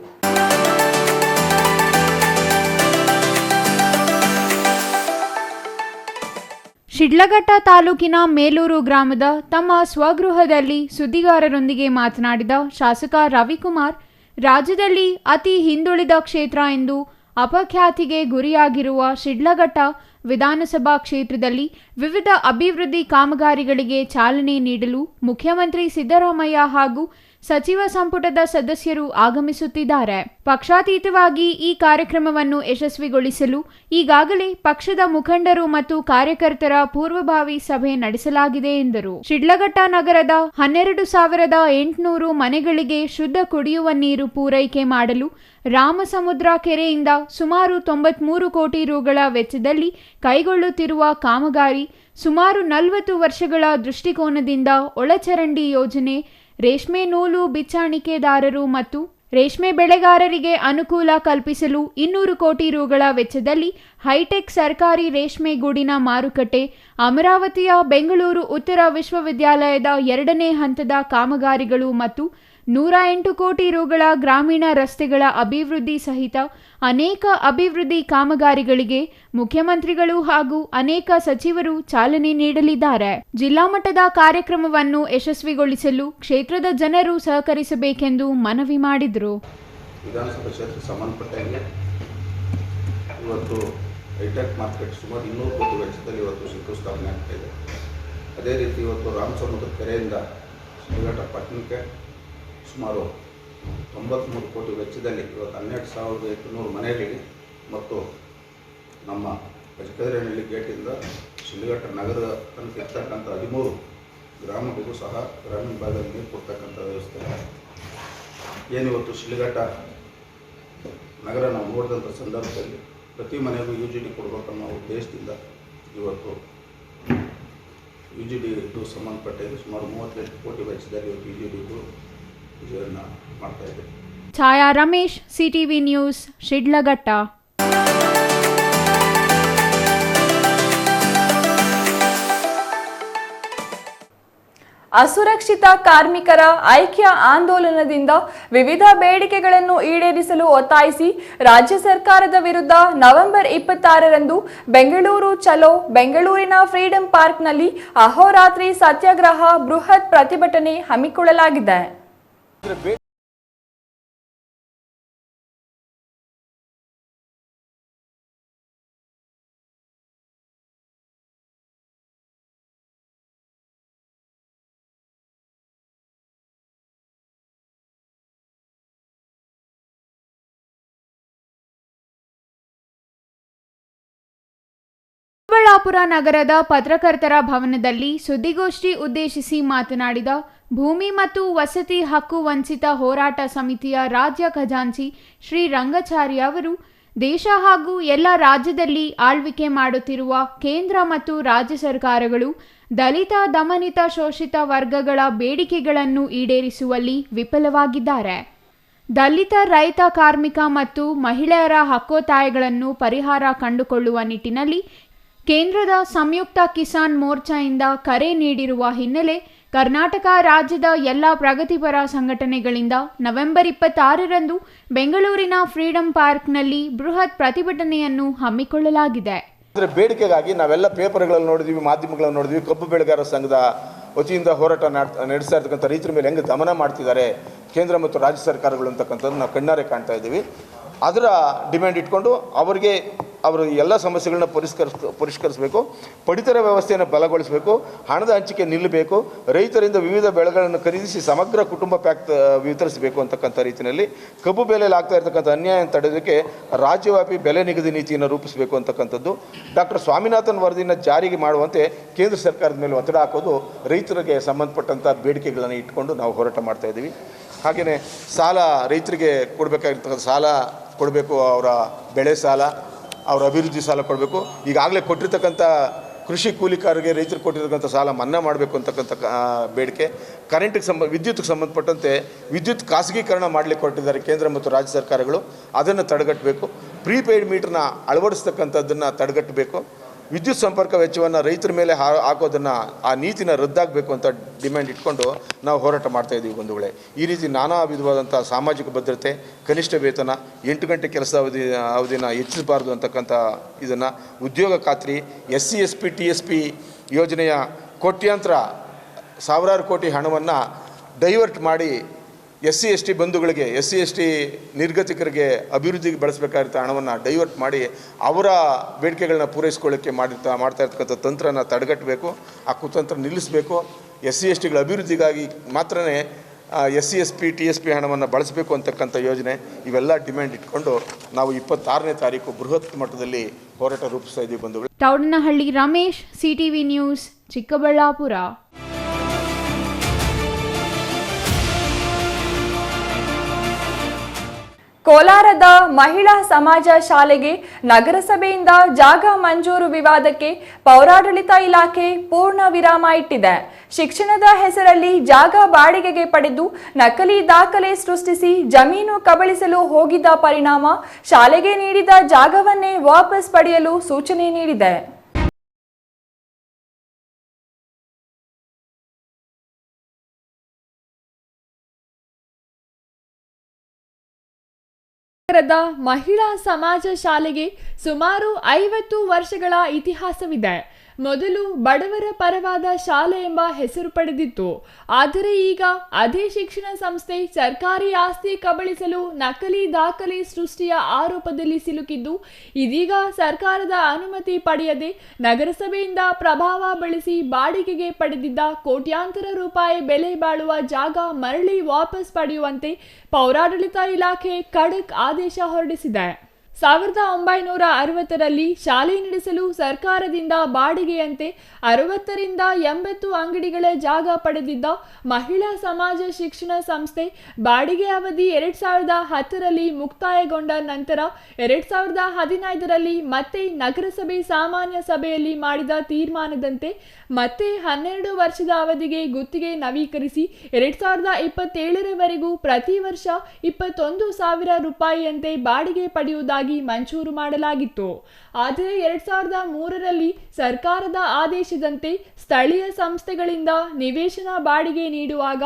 ಶಿಡ್ಲಘಟ್ಟ ತಾಲೂಕಿನ ಮೇಲೂರು ಗ್ರಾಮದ ತಮ್ಮ ಸ್ವಗೃಹದಲ್ಲಿ ಸುದ್ದಿಗಾರರೊಂದಿಗೆ ಮಾತನಾಡಿದ ಶಾಸಕ ರವಿಕುಮಾರ್, ರಾಜ್ಯದಲ್ಲಿ ಅತಿ ಹಿಂದುಳಿದ ಕ್ಷೇತ್ರ ಎಂದು ಅಪಖ್ಯಾತಿಗೆ ಗುರಿಯಾಗಿರುವ ಶಿಡ್ಲಘಟ್ಟ ವಿಧಾನಸಭಾ ಕ್ಷೇತ್ರದಲ್ಲಿ ವಿವಿಧ ಅಭಿವೃದ್ಧಿ ಕಾಮಗಾರಿಗಳಿಗೆ ಚಾಲನೆ ನೀಡಲು ಮುಖ್ಯಮಂತ್ರಿ ಸಿದ್ದರಾಮಯ್ಯ ಹಾಗೂ ಸಚಿವ ಸಂಪುಟದ ಸದಸ್ಯರು ಆಗಮಿಸುತ್ತಿದ್ದಾರೆ. ಪಕ್ಷಾತೀತವಾಗಿ ಈ ಕಾರ್ಯಕ್ರಮವನ್ನು ಯಶಸ್ವಿಗೊಳಿಸಲು ಈಗಾಗಲೇ ಪಕ್ಷದ ಮುಖಂಡರು ಮತ್ತು ಕಾರ್ಯಕರ್ತರ ಪೂರ್ವಭಾವಿ ಸಭೆ ನಡೆಸಲಾಗಿದೆ ಎಂದರು. ಶಿಡ್ಲಘಟ್ಟ ನಗರದ 12,800 ಮನೆಗಳಿಗೆ ಶುದ್ಧ ಕುಡಿಯುವ ನೀರು ಪೂರೈಕೆ ಮಾಡಲು ರಾಮಸಮುದ್ರ ಕೆರೆಯಿಂದ ಸುಮಾರು 93 ಕೋಟಿ ರುಗಳ ವೆಚ್ಚದಲ್ಲಿ ಕೈಗೊಳ್ಳುತ್ತಿರುವ ಕಾಮಗಾರಿ ಸುಮಾರು 40 ವರ್ಷಗಳ ದೃಷ್ಟಿಕೋನದಿಂದ ಒಳಚರಂಡಿ ಯೋಜನೆ, ರೇಷ್ಮೆ ನೂಲು ಬಿಚ್ಚಾಣಿಕೆದಾರರು ಮತ್ತು ರೇಷ್ಮೆ ಬೆಳೆಗಾರರಿಗೆ ಅನುಕೂಲ ಕಲ್ಪಿಸಲು 200 ಕೋಟಿ ರುಗಳ ವೆಚ್ಚದಲ್ಲಿ ಹೈಟೆಕ್ ಸರ್ಕಾರಿ ರೇಷ್ಮೆ ಗೂಡಿನ ಮಾರುಕಟ್ಟೆ, ಅಮರಾವತಿಯ ಬೆಂಗಳೂರು ಉತ್ತರ ವಿಶ್ವವಿದ್ಯಾಲಯದ 2ನೇ ಹಂತದ ಕಾಮಗಾರಿಗಳು ಮತ್ತು 108 ಕೋಟಿ ರುಗಳ ಗ್ರಾಮೀಣ ರಸ್ತೆಗಳ ಅಭಿವೃದ್ಧಿ ಸಹಿತ ಅನೇಕ ಅಭಿವೃದ್ಧಿ ಕಾಮಗಾರಿಗಳಿಗೆ ಮುಖ್ಯಮಂತ್ರಿಗಳು ಹಾಗೂ ಅನೇಕ ಸಚಿವರು ಚಾಲನೆ ನೀಡಲಿದ್ದಾರೆ. ಜಿಲ್ಲಾ ಮಟ್ಟದ ಕಾರ್ಯಕ್ರಮವನ್ನು ಯಶಸ್ವಿಗೊಳಿಸಲು ಕ್ಷೇತ್ರದ ಜನರು ಸಹಕರಿಸಬೇಕೆಂದು ಮನವಿ ಮಾಡಿದರು. ವಿಧಾನಸಭಾ ಕ್ಷೇತ್ರಕ್ಕೆ ಸಂಬಂಧಪಟ್ಟಂಗೆ ಇವತ್ತು ಹೈಟೆಕ್ ಮಾರ್ಕೆಟ್ ಸುಮಾರು 200 ಕೋಟಿ ವೆಚ್ಚದಲ್ಲಿ ಇವತ್ತು ಶಂಕುಸ್ಥಾಪನೆ ಆಗ್ತಾ ಇದೆ. ಅದೇ ರೀತಿ ಇವತ್ತು ರಾಮಸಮುದ್ರ ಕೆರೆಯಿಂದ ಶಿಡ್ಲಘಟ್ಟ ಪಟ್ಟಣಕ್ಕೆ ಸುಮಾರು 93 ಕೋಟಿ ವೆಚ್ಚದಲ್ಲಿ ಇವತ್ತು 12,800 ಮನೆಗಳಿಗೆ ಮತ್ತು ನಮ್ಮ ಗಜಕದರಹಳ್ಳಿ ಗೇಟಿಂದ ಶಿಡ್ಲಘಟ್ಟ ನಗರ ತನಕ ಇರ್ತಕ್ಕಂಥ 13 ಗ್ರಾಮಗಳಿಗೂ ಸಹ ಗ್ರಾಮೀಣ ಭಾಗದಲ್ಲಿ ನೀರು ಕೊಡ್ತಕ್ಕಂಥ ವ್ಯವಸ್ಥೆ ಏನಿವತ್ತು ಶಿಡ್ಲಘಟ್ಟ ನಗರ ನಾವು ನೋಡಿದಂಥ ಸಂದರ್ಭದಲ್ಲಿ ಪ್ರತಿ ಮನೆಗೂ UGD ಕೊಡಬೇಕನ್ನೋ ಉದ್ದೇಶದಿಂದ ಇವತ್ತು UGD ಸಂಬಂಧಪಟ್ಟ ಸುಮಾರು 38 ಕೋಟಿ ವೆಚ್ಚದಲ್ಲಿ ಇವತ್ತು UGD ವಿಜಯವನ್ನು ಮಾಡ್ತಾ ಇದ್ದೇವೆ. ಛಾಯಾ ರಮೇಶ್, CTV ನ್ಯೂಸ್, ಶಿಡ್ಲಘಟ್ಟ. ಅಸುರಕ್ಷಿತ ಕಾರ್ಮಿಕರ ಐಕ್ಯ ಆಂದೋಲನದಿಂದ ವಿವಿಧ ಬೇಡಿಕೆಗಳನ್ನು ಈಡೇರಿಸಲು ಒತ್ತಾಯಿಸಿ ರಾಜ್ಯ ಸರ್ಕಾರದ ವಿರುದ್ಧ ನವೆಂಬರ್ 26ರಂದು ಬೆಂಗಳೂರು ಚಲೋ ಬೆಂಗಳೂರಿನ ಫ್ರೀಡಂ ಪಾರ್ಕ್ನಲ್ಲಿ ಅಹೋರಾತ್ರಿ ಸತ್ಯಾಗ್ರಹ ಬೃಹತ್ ಪ್ರತಿಭಟನೆ ಹಮ್ಮಿಕೊಳ್ಳಲಾಗಿದೆ. ಚಿಕ್ಕಬಳ್ಳಾಪುರ ನಗರದ ಪತ್ರಕರ್ತರ ಭವನದಲ್ಲಿ ಸುದ್ದಿಗೋಷ್ಠಿ ಉದ್ದೇಶಿಸಿ ಮಾತನಾಡಿದ ಭೂಮಿ ಮತ್ತು ವಸತಿ ಹಕ್ಕು ವಂಚಿತ ಹೋರಾಟ ಸಮಿತಿಯ ರಾಜ್ಯ ಖಜಾಂಚಿ ಶ್ರೀ ರಂಗಾಚಾರ್ಯ ಅವರು ದೇಶ ಹಾಗೂ ಎಲ್ಲ ರಾಜ್ಯದಲ್ಲಿ ಆಳ್ವಿಕೆ ಮಾಡುತ್ತಿರುವ ಕೇಂದ್ರ ಮತ್ತು ರಾಜ್ಯ ಸರ್ಕಾರಗಳು ದಲಿತ, ದಮನಿತ, ಶೋಷಿತ ವರ್ಗಗಳ ಬೇಡಿಕೆಗಳನ್ನು ಈಡೇರಿಸುವಲ್ಲಿ ವಿಫಲವಾಗಿದ್ದಾರೆ. ದಲಿತ, ರೈತ, ಕಾರ್ಮಿಕ ಮತ್ತು ಮಹಿಳೆಯರ ಹಕ್ಕೊತ್ತಾಯಗಳನ್ನು ಪರಿಹಾರ ಕಂಡುಕೊಳ್ಳುವ ನಿಟ್ಟಿನಲ್ಲಿ ಕೇಂದ್ರದ ಸಂಯುಕ್ತ ಕಿಸಾನ್ ಮೋರ್ಚಾದಿಂದ ಕರೆ ನೀಡಿರುವ ಹಿನ್ನೆಲೆ ಕರ್ನಾಟಕ ರಾಜ್ಯದ ಎಲ್ಲ ಪ್ರಗತಿಪರ ಸಂಘಟನೆಗಳಿಂದ ನವೆಂಬರ್ 26ರಂದು ಬೆಂಗಳೂರಿನ ಫ್ರೀಡಂ ಪಾರ್ಕ್ನಲ್ಲಿ ಬೃಹತ್ ಪ್ರತಿಭಟನೆಯನ್ನು ಹಮ್ಮಿಕೊಳ್ಳಲಾಗಿದೆ. ಬೇಡಿಕೆಗಾಗಿ ನಾವೆಲ್ಲ ಪೇಪರ್ಗಳಲ್ಲಿ ನೋಡಿದ್ವಿ, ಮಾಧ್ಯಮಗಳಲ್ಲಿ ನೋಡಿದ್ವಿ, ಕಬ್ಬು ಬೆಳೆಗಾರರ ಸಂಘದ ವತಿಯಿಂದ ಹೋರಾಟ ನಡೆಸ್ತಾ ಇರ್ತಕ್ಕಂಥ ರೈತರ ಮೇಲೆ ಹೆಂಗೆ ದಮನ ಮಾಡ್ತಿದ್ದಾರೆ ಕೇಂದ್ರ ಮತ್ತು ರಾಜ್ಯ ಸರ್ಕಾರಗಳು ಅಂತಕ್ಕಂಥದ್ದು ನಾವು ಕಣ್ಣಾರೆ ಕಾಣ್ತಾ ಇದ್ದೀವಿ. ಅದರ ಡಿಮ್ಯಾಂಡ್ ಇಟ್ಕೊಂಡು ಅವರು ಎಲ್ಲ ಸಮಸ್ಯೆಗಳನ್ನ ಪರಿಷ್ಕರಿಸಬೇಕು, ಪಡಿತರ ವ್ಯವಸ್ಥೆಯನ್ನು ಬಲಗೊಳಿಸಬೇಕು, ಹಣದ ಹಂಚಿಕೆ ನಿಲ್ಲಬೇಕು, ರೈತರಿಂದ ವಿವಿಧ ಬೆಳೆಗಳನ್ನು ಖರೀದಿಸಿ ಸಮಗ್ರ ಕುಟುಂಬ ಪ್ಯಾಕ್ ವಿತರಿಸಬೇಕು ಅಂತಕ್ಕಂಥ ರೀತಿಯಲ್ಲಿ ಕಬ್ಬು ಬೆಲೆಯಲ್ಲಿ ಆಗ್ತಾ ಇರ್ತಕ್ಕಂಥ ಅನ್ಯಾಯ ತಡೆಯೋದಕ್ಕೆ ರಾಜ್ಯವ್ಯಾಪಿ ಬೆಲೆ ನಿಗದಿ ನೀತಿಯನ್ನು ರೂಪಿಸಬೇಕು ಅಂತಕ್ಕಂಥದ್ದು. ಡಾಕ್ಟರ್ ಸ್ವಾಮಿನಾಥನ್ ವರದಿಯನ್ನು ಜಾರಿಗೆ ಮಾಡುವಂತೆ ಕೇಂದ್ರ ಸರ್ಕಾರದ ಮೇಲೆ ಒತ್ತಡ ಹಾಕೋದು ರೈತರಿಗೆ ಸಂಬಂಧಪಟ್ಟಂಥ ಬೇಡಿಕೆಗಳನ್ನು ಇಟ್ಕೊಂಡು ನಾವು ಹೋರಾಟ ಮಾಡ್ತಾ ಇದ್ದೀವಿ. ಹಾಗೆಯೇ ಸಾಲ, ರೈತರಿಗೆ ಕೊಡಬೇಕಾಗಿರ್ತಕ್ಕಂಥ ಸಾಲ ಕೊಡಬೇಕು, ಅವರ ಬೆಳೆ ಸಾಲ, ಅವರ ಅಭಿವೃದ್ಧಿ ಸಾಲ ಕೊಡಬೇಕು. ಈಗಾಗಲೇ ಕೊಟ್ಟಿರ್ತಕ್ಕಂಥ ಕೃಷಿ ಕೂಲಿಕಾರರಿಗೆ ರೈತರು ಕೊಟ್ಟಿರ್ತಕ್ಕಂಥ ಸಾಲ ಮನ್ನಾ ಮಾಡಬೇಕು ಅಂತಕ್ಕಂಥ ಬೇಡಿಕೆ. ವಿದ್ಯುತ್ಗೆ ಸಂಬಂಧಪಟ್ಟಂತೆ ವಿದ್ಯುತ್ ಖಾಸಗೀಕರಣ ಮಾಡಲಿಕ್ಕೆ ಕೊಟ್ಟಿದ್ದಾರೆ ಕೇಂದ್ರ ಮತ್ತು ರಾಜ್ಯ ಸರ್ಕಾರಗಳು, ಅದನ್ನು ತಡೆಗಟ್ಟಬೇಕು. ಪ್ರೀಪೇಯ್ಡ್ ಮೀಟ್ರನ್ನ ಅಳವಡಿಸ್ತಕ್ಕಂಥದ್ದನ್ನು ತಡೆಗಟ್ಟಬೇಕು. ವಿದ್ಯುತ್ ಸಂಪರ್ಕ ವೆಚ್ಚವನ್ನು ರೈತರ ಮೇಲೆ ಹಾಕೋದನ್ನು, ಆ ನೀತಿನ ರದ್ದಾಗಬೇಕು ಅಂತ ಡಿಮ್ಯಾಂಡ್ ಇಟ್ಕೊಂಡು ನಾವು ಹೋರಾಟ ಮಾಡ್ತಾಯಿದ್ದೀವಿ ಬಂಧುಗಳೇ. ಈ ರೀತಿ ನಾನಾ ವಿಧವಾದಂಥ ಸಾಮಾಜಿಕ ಭದ್ರತೆ, ಕನಿಷ್ಠ ವೇತನ, 8 ಗಂಟೆ ಕೆಲಸ ಅವಧಿನ ಹೆಚ್ಚಿಸಬಾರ್ದು ಅಂತಕ್ಕಂಥ ಇದನ್ನು, ಉದ್ಯೋಗ ಖಾತ್ರಿ, SC ST TSP ಯೋಜನೆಯ ಕೋಟ್ಯಾಂತರ ಸಾವಿರಾರು ಕೋಟಿ ಹಣವನ್ನು ಡೈವರ್ಟ್ ಮಾಡಿ SC ST ಬಂಧುಗಳಿಗೆ, SC ST ನಿರ್ಗತಿಕರಿಗೆ ಅಭಿವೃದ್ಧಿಗೆ ಬಳಸಬೇಕಾಗಿರೋ ಹಣವನ್ನು ಡೈವರ್ಟ್ ಮಾಡಿ ಅವರ ಬೇಡಿಕೆಗಳನ್ನ ಪೂರೈಸ್ಕೊಳ್ಳೋಕ್ಕೆ ಮಾಡ್ತಾ ಇರ್ತಕ್ಕಂಥ ತಂತ್ರನ ತಡೆಗಟ್ಟಬೇಕು. ಆ ಕುತಂತ್ರ ನಿಲ್ಲಿಸಬೇಕು. SC STಗಳ ಅಭಿವೃದ್ಧಿಗಾಗಿ ಮಾತ್ರನೇ SC/SP TSP ಹಣವನ್ನು ಬಳಸಬೇಕು ಅಂತಕ್ಕಂಥ ಯೋಜನೆ, ಇವೆಲ್ಲ ಡಿಮ್ಯಾಂಡ್ ಇಟ್ಕೊಂಡು ನಾವು 26ನೇ ತಾರೀಕು ಬೃಹತ್ ಮಟ್ಟದಲ್ಲಿ ಹೋರಾಟ ರೂಪಿಸ್ತಾ ಇದ್ದೀವಿ ಬಂಧುಗಳು. Thoudanahalli Ramesh, CTV news, Chikkaballapur. ಕೋಲಾರದ ಮಹಿಳಾ ಸಮಾಜ ಶಾಲೆಗೆ ನಗರಸಭೆಯಿಂದ ಜಾಗ ಮಂಜೂರು ವಿವಾದಕ್ಕೆ ಪೌರಾಡಳಿತ ಇಲಾಖೆ ಪೂರ್ಣ ವಿರಾಮ ಇಟ್ಟಿದೆ. ಶಿಕ್ಷಣದ ಹೆಸರಲ್ಲಿ ಜಾಗ ಬಾಡಿಗೆಗೆ ಪಡೆದು ನಕಲಿ ದಾಖಲೆ ಸೃಷ್ಟಿಸಿ ಜಮೀನು ಕಬಳಿಸಲು ಹೋಗಿದ್ದ ಪರಿಣಾಮ ಶಾಲೆಗೆ ನೀಡಿದ ಜಾಗವನ್ನೇ ವಾಪಸ್ ಪಡೆಯಲು ಸೂಚನೆ ನೀಡಿದೆ. ನಗರದ ಮಹಿಳಾ ಸಮಾಜ ಶಾಲೆಗೆ ಸುಮಾರು 50 ವರ್ಷಗಳ ಇತಿಹಾಸವಿದೆ. ಮೊದಲು ಬಡವರ ಪರವಾದ ಶಾಲೆ ಎಂಬ ಹೆಸರು ಪಡೆದಿತ್ತು. ಆದರೆ ಈಗ ಅದೇ ಶಿಕ್ಷಣ ಸಂಸ್ಥೆ ಸರ್ಕಾರಿ ಆಸ್ತಿ ಕಬಳಿಸಲು ನಕಲಿ ದಾಖಲೆ ಸೃಷ್ಟಿಯ ಆರೋಪದಲ್ಲಿ ಸಿಲುಕಿದ್ದು, ಇದೀಗ ಸರ್ಕಾರದ ಅನುಮತಿ ಪಡೆಯದೆ ನಗರಸಭೆಯಿಂದ ಪ್ರಭಾವ ಬಳಸಿ ಬಾಡಿಗೆಗೆ ಪಡೆದಿದ್ದ ಕೋಟ್ಯಾಂತರ ರೂಪಾಯಿ ಬೆಲೆ ಬಾಳುವ ಜಾಗ ಮರಳಿ ವಾಪಸ್ ಪಡೆಯುವಂತೆ ಪೌರಾಡಳಿತ ಇಲಾಖೆ ಖಡಕ್ ಆದೇಶ ಹೊರಡಿಸಿದೆ. 1960ರಲ್ಲಿ ಶಾಲೆ ನಡೆಸಲು ಸರ್ಕಾರದಿಂದ ಬಾಡಿಗೆಯಂತೆ 60 ರಿಂದ 80 ಅಂಗಡಿಗಳ ಜಾಗ ಪಡೆದಿದ್ದ ಮಹಿಳಾ ಸಮಾಜ ಶಿಕ್ಷಣ ಸಂಸ್ಥೆ ಬಾಡಿಗೆ ಅವಧಿ 2010ರಲ್ಲಿ ಮುಕ್ತಾಯಗೊಂಡ ನಂತರ 2015ರಲ್ಲಿ ಮತ್ತೆ ನಗರಸಭೆ ಸಾಮಾನ್ಯ ಸಭೆಯಲ್ಲಿ ಮಾಡಿದ ತೀರ್ಮಾನದಂತೆ ಮತ್ತೆ 12 ವರ್ಷದ ಅವಧಿಗೆ ಗುತ್ತಿಗೆ ನವೀಕರಿಸಿ 2027ರವರೆಗೂ ಪ್ರತಿ ವರ್ಷ 21,000 ರೂಪಾಯಿಯಂತೆ ಬಾಡಿಗೆ ಪಡೆಯುವುದಾಗಿ ಮಂಜೂರು ಮಾಡಲಾಗಿತ್ತು. ಆದರೆ 2003ರಲ್ಲಿ ಸರ್ಕಾರದ ಆದೇಶದಂತೆ ಸ್ಥಳೀಯ ಸಂಸ್ಥೆಗಳಿಂದ ನಿವೇಶನ ಬಾಡಿಗೆ ನೀಡುವಾಗ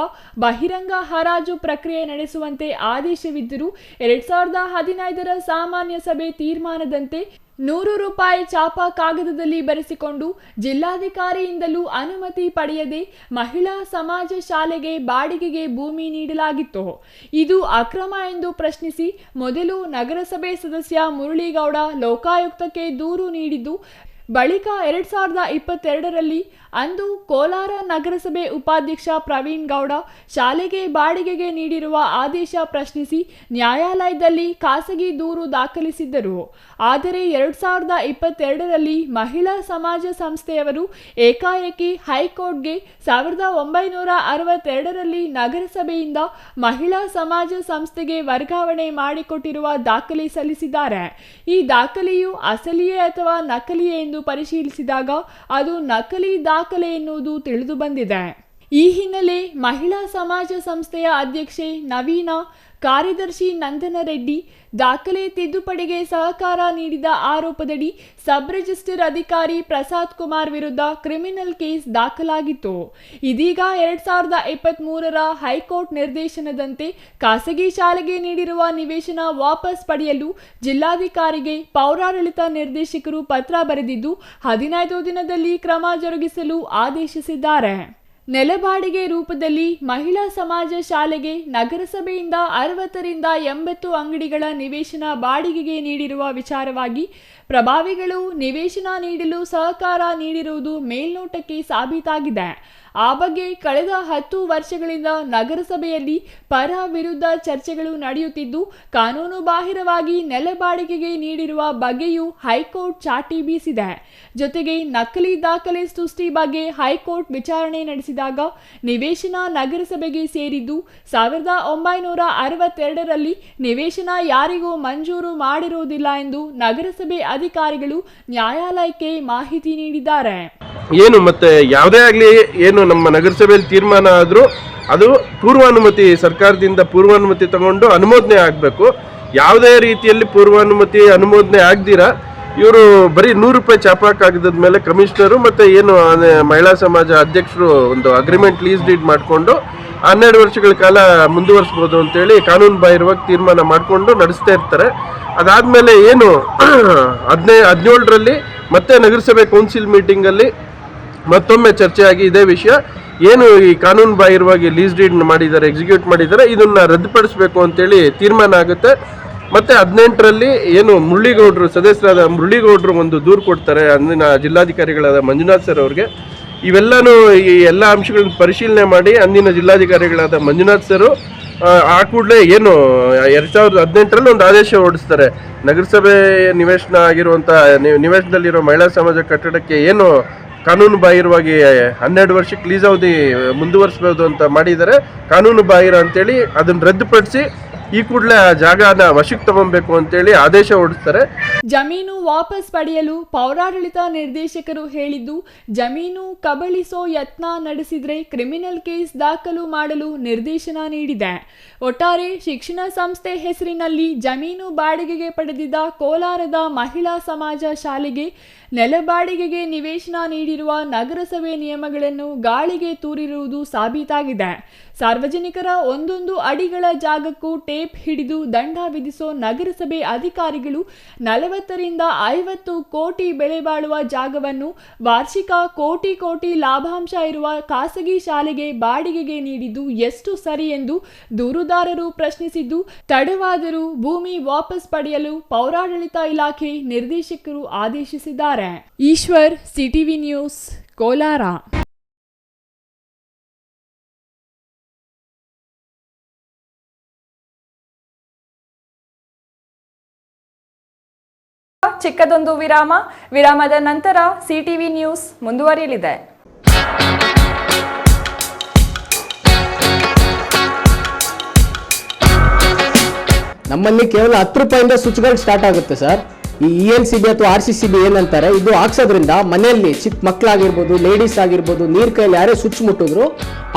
ಬಹಿರಂಗ ಹರಾಜು ಪ್ರಕ್ರಿಯೆ ನಡೆಸುವಂತೆ ಆದೇಶವಿದ್ದರೂ 2015ರ ಸಾಮಾನ್ಯ ಸಭೆ ತೀರ್ಮಾನದಂತೆ 100 ರೂಪಾಯಿ ಚಾಪ ಕಾಗದದಲ್ಲಿ ಬರೆಸಿಕೊಂಡು ಜಿಲ್ಲಾಧಿಕಾರಿಯಿಂದಲೂ ಅನುಮತಿ ಪಡೆಯದೆ ಮಹಿಳಾ ಸಮಾಜ ಶಾಲೆಗೆ ಬಾಡಿಗೆಗೆ ಭೂಮಿ ನೀಡಲಾಗಿತ್ತು. ಇದು ಅಕ್ರಮ ಎಂದು ಪ್ರಶ್ನಿಸಿ ಮೊದಲು ನಗರಸಭೆ ಸದಸ್ಯ ಮುರಳೀಗೌಡ ಲೋಕಾಯುಕ್ತಕ್ಕೆ ದೂರು ನೀಡಿದ್ದು, ಬಳಿಕ 2022ರಲ್ಲಿ ಅಂದು ಕೋಲಾರ ನಗರಸಭೆ ಉಪಾಧ್ಯಕ್ಷ ಪ್ರವೀಣ್ ಗೌಡ ಶಾಲೆಗೆ ಬಾಡಿಗೆಗೆ ನೀಡಿರುವ ಆದೇಶ ಪ್ರಶ್ನಿಸಿ ನ್ಯಾಯಾಲಯದಲ್ಲಿ ಖಾಸಗಿ ದೂರು ದಾಖಲಿಸಿದ್ದರು. ಆದರೆ 2022ರಲ್ಲಿ ಮಹಿಳಾ ಸಮಾಜ ಸಂಸ್ಥೆಯವರು ಏಕಾಏಕಿ ಹೈಕೋರ್ಟ್ಗೆ 1962ರಲ್ಲಿ ನಗರಸಭೆಯಿಂದ ಮಹಿಳಾ ಸಮಾಜ ಸಂಸ್ಥೆಗೆ ವರ್ಗಾವಣೆ ಮಾಡಿಕೊಟ್ಟಿರುವ ದಾಖಲೆ ಸಲ್ಲಿಸಿದ್ದಾರೆ. ಈ ದಾಖಲೆಯು ಅಸಲಿಯೇ ಅಥವಾ ನಕಲಿಯೇ ಎಂದು ಪರಿಶೀಲಿಸಿದಾಗ ಅದು ನಕಲಿ ದಾಖಲೆ ಎನ್ನುವುದು ತಿಳಿದು ಬಂದಿದೆ. ಈ ಹಿನ್ನೆಲೆ ಮಹಿಳಾ ಸಮಾಜ ಸಂಸ್ಥೆಯ ಅಧ್ಯಕ್ಷೆ ನವೀನಾ, ಕಾರ್ಯದರ್ಶಿ ನಂದನ ರೆಡ್ಡಿ ದಾಖಲೆ ತಿದ್ದುಪಡಿಗೆ ಸಹಕಾರ ನೀಡಿದ ಆರೋಪದಡಿ ಸಬ್ ರಿಜಿಸ್ಟರ್ ಅಧಿಕಾರಿ ಪ್ರಸಾದ್ ಕುಮಾರ್ ವಿರುದ್ಧ ಕ್ರಿಮಿನಲ್ ಕೇಸ್ ದಾಖಲಾಗಿತ್ತು. ಇದೀಗ 2023ರ ಹೈಕೋರ್ಟ್ ನಿರ್ದೇಶನದಂತೆ ಖಾಸಗಿ ಶಾಲೆಗೆ ನೀಡಿರುವ ನಿವೇಶನ ವಾಪಸ್ ಪಡೆಯಲು ಜಿಲ್ಲಾಧಿಕಾರಿಗೆ ಪೌರಾಡಳಿತ ನಿರ್ದೇಶಕರು ಪತ್ರ ಬರೆದಿದ್ದು 15 ದಿನದಲ್ಲಿ ಕ್ರಮ ಜರುಗಿಸಲು ಆದೇಶಿಸಿದ್ದಾರೆ. ನೆಲಬಾಡಿಗೆ ರೂಪದಲ್ಲಿ ಮಹಿಳಾ ಸಮಾಜ ಶಾಲೆಗೆ ನಗರಸಭೆಯಿಂದ 60 ರಿಂದ 80 ಅಂಗಡಿಗಳ ನಿವೇಶನ ಬಾಡಿಗೆಗೆ ನೀಡಿರುವ ವಿಚಾರವಾಗಿ ಪ್ರಭಾವಿಗಳು ನಿವೇಶನ ನೀಡಲು ಸಹಕಾರ ನೀಡಿರುವುದು ಮೇಲ್ನೋಟಕ್ಕೆ ಸಾಬೀತಾಗಿದೆ. ಆ ಬಗ್ಗೆ ಕಳೆದ 10 ವರ್ಷಗಳಿಂದ ನಗರಸಭೆಯಲ್ಲಿ ಪರ ವಿರುದ್ಧ ಚರ್ಚೆಗಳು ನಡೆಯುತ್ತಿದ್ದು, ಕಾನೂನು ಬಾಹಿರವಾಗಿ ನೆಲ ಬಾಡಿಗೆಗೆ ನೀಡಿರುವ ಬಗ್ಗೆಯೂ ಹೈಕೋರ್ಟ್ ಚಾಟಿ ಬೀಸಿದೆ. ಜೊತೆಗೆ ನಕಲಿ ದಾಖಲೆ ಸೃಷ್ಟಿ ಬಗ್ಗೆ ಹೈಕೋರ್ಟ್ ವಿಚಾರಣೆ ನಡೆಸಿದಾಗ ನಿವೇಶನ ನಗರಸಭೆಗೆ ಸೇರಿದ್ದು 1962ರಲ್ಲಿ ನಿವೇಶನ ಯಾರಿಗೂ ಮಂಜೂರು ಮಾಡಿರುವುದಿಲ್ಲ ಎಂದು ನಗರಸಭೆ ಅಧಿಕಾರಿಗಳು ನ್ಯಾಯಾಲಯಕ್ಕೆ ಮಾಹಿತಿ ನೀಡಿದ್ದಾರೆ. ಏನು ಮತ್ತೆ ಯಾವುದೇ ಆಗಲಿ ಏನು ನಮ್ಮ ನಗರಸಭೆಯಲ್ಲಿ ತೀರ್ಮಾನ ಆದರೂ ಅದು ಪೂರ್ವಾನುಮತಿ ಸರ್ಕಾರದಿಂದ ಪೂರ್ವಾನುಮತಿ ತಗೊಂಡು ಅನುಮೋದನೆ ಆಗಬೇಕು. ಯಾವುದೇ ರೀತಿಯಲ್ಲಿ ಪೂರ್ವಾನುಮತಿ ಅನುಮೋದನೆ ಆಗದಿರ ಇವರು ಬರೀ 100 ರೂಪಾಯಿ ಚಾಪ ಕಾಗದದ ಮೇಲೆ ಕಮಿಷನರು ಮತ್ತು ಏನು ಮಹಿಳಾ ಸಮಾಜ ಅಧ್ಯಕ್ಷರು ಒಂದು ಅಗ್ರಿಮೆಂಟ್ ಲೀಸ್ ಡೀಡ್ ಮಾಡಿಕೊಂಡು 12 ವರ್ಷಗಳ ಕಾಲ ಮುಂದುವರಿಸ್ಬೋದು ಅಂತೇಳಿ ಕಾನೂನು ಬಾಹಿರವಾಗಿ ತೀರ್ಮಾನ ಮಾಡಿಕೊಂಡು ನಡೆಸ್ತಾ ಇರ್ತಾರೆ. ಅದಾದಮೇಲೆ ಏನು 17ರಲ್ಲಿ ಮತ್ತೆ ನಗರಸಭೆ ಕೌನ್ಸಿಲ್ ಮೀಟಿಂಗಲ್ಲಿ ಮತ್ತೊಮ್ಮೆ ಚರ್ಚೆಯಾಗಿ ಇದೇ ವಿಷಯ ಏನು ಈ ಕಾನೂನು ಬಾಹಿರವಾಗಿ ಲೀಸ್ ಡೀಡ್ ಮಾಡಿದ್ದಾರೆ, ಎಕ್ಸಿಕ್ಯೂಟ್ ಮಾಡಿದ್ದಾರೆ, ಇದನ್ನು ರದ್ದುಪಡಿಸಬೇಕು ಅಂತೇಳಿ ತೀರ್ಮಾನ ಆಗುತ್ತೆ. ಮತ್ತು 18ರಲ್ಲಿ ಏನು ಮುರಳೀಗೌಡರು ಸದಸ್ಯರಾದ ಮುರಳೀಗೌಡರು ಒಂದು ದೂರು ಕೊಡ್ತಾರೆ ಅಂದಿನ ಜಿಲ್ಲಾಧಿಕಾರಿಗಳಾದ ಮಂಜುನಾಥ್ ಸರ್ ಅವ್ರಿಗೆ. ಇವೆಲ್ಲನೂ ಈ ಎಲ್ಲ ಅಂಶಗಳನ್ನ ಪರಿಶೀಲನೆ ಮಾಡಿ ಅಂದಿನ ಜಿಲ್ಲಾಧಿಕಾರಿಗಳಾದ ಮಂಜುನಾಥ್ ಸರು ಆ ಕೂಡಲೇ ಏನು 2018ರಲ್ಲಿ ಒಂದು ಆದೇಶ ಹೊರಡಿಸ್ತಾರೆ. ನಗರಸಭೆ ನಿವೇಶನ ಆಗಿರುವಂಥ ನಿವೇಶನದಲ್ಲಿರೋ ಮಹಿಳಾ ಸಮಾಜ ಕಟ್ಟಡಕ್ಕೆ ಏನು ಕಾನೂನು ಬಾಹಿರವಾಗಿ 12 ವರ್ಷಕ್ಕೆ ಲೀಸ್ ಅವಧಿ ಮುಂದುವರಿಸಬಹುದು ಅಂತ ಮಾಡಿದ್ದಾರೆ. ಕಾನೂನು ಬಾಹಿರ ಅಂತೇಳಿ ಅದನ್ನು ರದ್ದುಪಡಿಸಿ ಈ ಕೂಡಲೇ ಆ ಜಾಗನ ವಶಕ್ಕೆ ತಗೊಬೇಕು ಅಂತೇಳಿ ಆದೇಶ ಹೊರಡಿಸ್ತಾರೆ. ಜಮೀನು ವಾಪಸ್ ಪಡೆಯಲು ಪೌರಾಡಳಿತ ನಿರ್ದೇಶಕರು ಹೇಳಿದ್ದು, ಜಮೀನು ಕಬಳಿಸೋ ಯತ್ನ ನಡೆಸಿದ್ರೆ ಕ್ರಿಮಿನಲ್ ಕೇಸ್ ದಾಖಲು ಮಾಡಲು ನಿರ್ದೇಶನ ನೀಡಿದೆ. ಒಟ್ಟಾರೆ ಶಿಕ್ಷಣ ಸಂಸ್ಥೆ ಹೆಸರಿನಲ್ಲಿ ಜಮೀನು ಬಾಡಿಗೆಗೆ ಪಡೆದಿದ್ದ ಕೋಲಾರದ ಮಹಿಳಾ ಸಮಾಜ ಶಾಲೆಗೆ ನೆಲ ಬಾಡಿಗೆಗೆ ನಿವೇಶನ ನೀಡಿರುವ ನಗರಸಭೆ ನಿಯಮಗಳನ್ನು ಗಾಳಿಗೆ ತೂರಿರುವುದು ಸಾಬೀತಾಗಿದೆ. ಸಾರ್ವಜನಿಕರ 1 ಅಡಿಗಳ ಜಾಗಕ್ಕೂ ಟೇಪ್ ಹಿಡಿದು ದಂಡ ವಿಧಿಸೋ ನಗರಸಭೆ ಅಧಿಕಾರಿಗಳು 40 ರಿಂದ 50 ಕೋಟಿ ಬೆಲೆ ಬಾಳುವ ಜಾಗವನ್ನು ವಾರ್ಷಿಕ ಕೋಟಿ ಲಾಭಾಂಶ ಇರುವ ಖಾಸಗಿ ಶಾಲೆಗೆ ಬಾಡಿಗೆಗೆ ನೀಡಿದ್ದು ಎಷ್ಟು ಸರಿ ಎಂದು ದೂರುದಾರರು ಪ್ರಶ್ನಿಸಿದ್ದು, ತಡವಾದರೂ ಭೂಮಿ ವಾಪಸ್ ಪಡೆಯಲು ಪೌರಾಡಳಿತ ಇಲಾಖೆ ನಿರ್ದೇಶಕರು ಆದೇಶಿಸಿದ್ದಾರೆ. Eshwar, CTV news, Kolar. ಚಿಕ್ಕದೊಂದು ವಿರಾಮದ ನಂತರ ಸಿಟಿವಿ ನ್ಯೂಸ್ ಮುಂದುವರಿಯಲಿದೆ. ನಮ್ಮಲ್ಲಿ ಕೇವಲ 10 ರೂಪಾಯಿಂದ ಸ್ವಿಚ್ಗಳು ಸ್ಟಾರ್ಟ್ ಆಗುತ್ತೆ ಸರ್. ಈ ELCB ಅಥವಾ RCCB ಏನಂತಾರೆ, ಇದು ಹಾಕ್ಸೋದ್ರಿಂದ ಮನೆಯಲ್ಲಿ ಚಿಕ್ಕ ಮಕ್ಕಳಾಗಿರ್ಬೋದು, ಲೇಡೀಸ್ ಆಗಿರ್ಬೋದು, ನೀರ್ ಕೈಯಲ್ಲಿ ಯಾರೇ ಸ್ವಿಚ್ ಮುಟ್ಟಿದ್ರು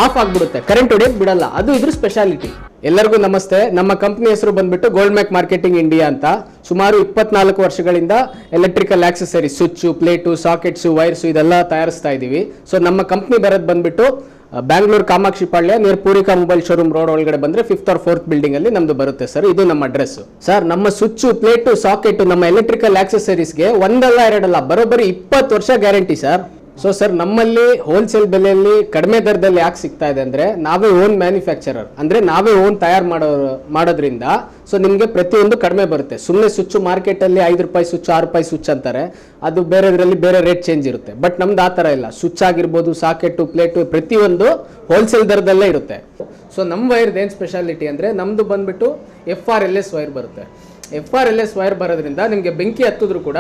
ಆಫ್ ಆಗ್ಬಿಡುತ್ತೆ, ಕರೆಂಟ್ ಹೊಡೆಯಕ್ ಬಿಡಲ್ಲ. ಅದು ಇದ್ರ ಸ್ಪೆಷಾಲಿಟಿ. ಎಲ್ಲರಿಗೂ ನಮಸ್ತೆ. ನಮ್ಮ ಕಂಪ್ನಿ ಹೆಸರು ಬಂದ್ಬಿಟ್ಟು ಗೋಲ್ಡ್ ಮ್ಯಾಕ್ ಮಾರ್ಕೆಟಿಂಗ್ ಇಂಡಿಯಾ ಅಂತ. ಸುಮಾರು 24 ವರ್ಷಗಳಿಂದ electrical accessory, switch, plate, sockets, wires ಇದೆಲ್ಲ ತಯಾರಿಸ್ತಾ ಇದೀವಿ. ಸೊ ನಮ್ಮ ಕಂಪ್ನಿ ಬರೋದು ಬಂದ್ಬಿಟ್ಟು Bangalore Kamakshi Palya near Poorvika mobile showroom road ಒಳಗಡೆ ಬಂದ್ರೆ 5th or 4th ಬಿಲ್ಡಿಂಗ್ ಅಲ್ಲಿ ನಮ್ದು ಬರುತ್ತೆ ಸರ್. ಇದು ನಮ್ಮ ಅಡ್ರೆಸ್ ಸರ್. ನಮ್ಮ ಸ್ವಿಚ್, ಪ್ಲೇಟು, ಸಾಕೆಟ್, ನಮ್ಮ ಎಲೆಕ್ಟ್ರಿಕಲ್ ಆಕ್ಸೆಸರೀಸ್ಗೆ 1 ಅಲ್ಲ 2 ಅಲ್ಲ, ಬರೋಬ್ಬರಿ 20 ವರ್ಷ ಗ್ಯಾರಂಟಿ ಸರ್. ಸೊ ಸರ್, ನಮ್ಮಲ್ಲಿ ಹೋಲ್ಸೇಲ್ ಬೆಲೆಯಲ್ಲಿ ಕಡಿಮೆ ದರದಲ್ಲಿ ಯಾಕೆ ಸಿಗ್ತಾ ಇದೆ ಅಂದ್ರೆ, ನಾವೇ ಓನ್ ಮ್ಯಾನುಫ್ಯಾಕ್ಚರರ್, ಅಂದ್ರೆ ನಾವೇ ಓನ್ ತಯಾರು ಮಾಡೋದ್ರಿಂದ ಸೊ ನಿಮಗೆ ಪ್ರತಿಯೊಂದು ಕಡಿಮೆ ಬರುತ್ತೆ. ಸುಮ್ಮನೆ ಸ್ವಿಚ್ ಮಾರ್ಕೆಟ್ ಅಲ್ಲಿ 5 ರೂಪಾಯಿ ಸ್ವಿಚ್, 6 ರೂಪಾಯಿ ಸ್ವಿಚ್ ಅಂತಾರೆ, ಅದು ಬೇರೆದ್ರಲ್ಲಿ ಬೇರೆ ರೇಟ್ ಚೇಂಜ್ ಇರುತ್ತೆ. ಬಟ್ ನಮ್ದು ಆ ಥರ ಇಲ್ಲ. ಸ್ವಿಚ್ ಆಗಿರ್ಬೋದು, ಸಾಕೆಟು, ಪ್ಲೇಟು ಪ್ರತಿಯೊಂದು ಹೋಲ್ಸೇಲ್ ದರದಲ್ಲೇ ಇರುತ್ತೆ. ಸೊ ನಮ್ಮ ವೈರ್ದು ಏನು ಸ್ಪೆಷಾಲಿಟಿ ಅಂದರೆ, ನಮ್ಮದು ಬಂದ್ಬಿಟ್ಟು FRLS ವೈರ್ ಬರುತ್ತೆ. FRLS ವೈರ್ ಬರೋದ್ರಿಂದ ನಿಮಗೆ ಬೆಂಕಿ ಹತ್ತಿದ್ರು ಕೂಡ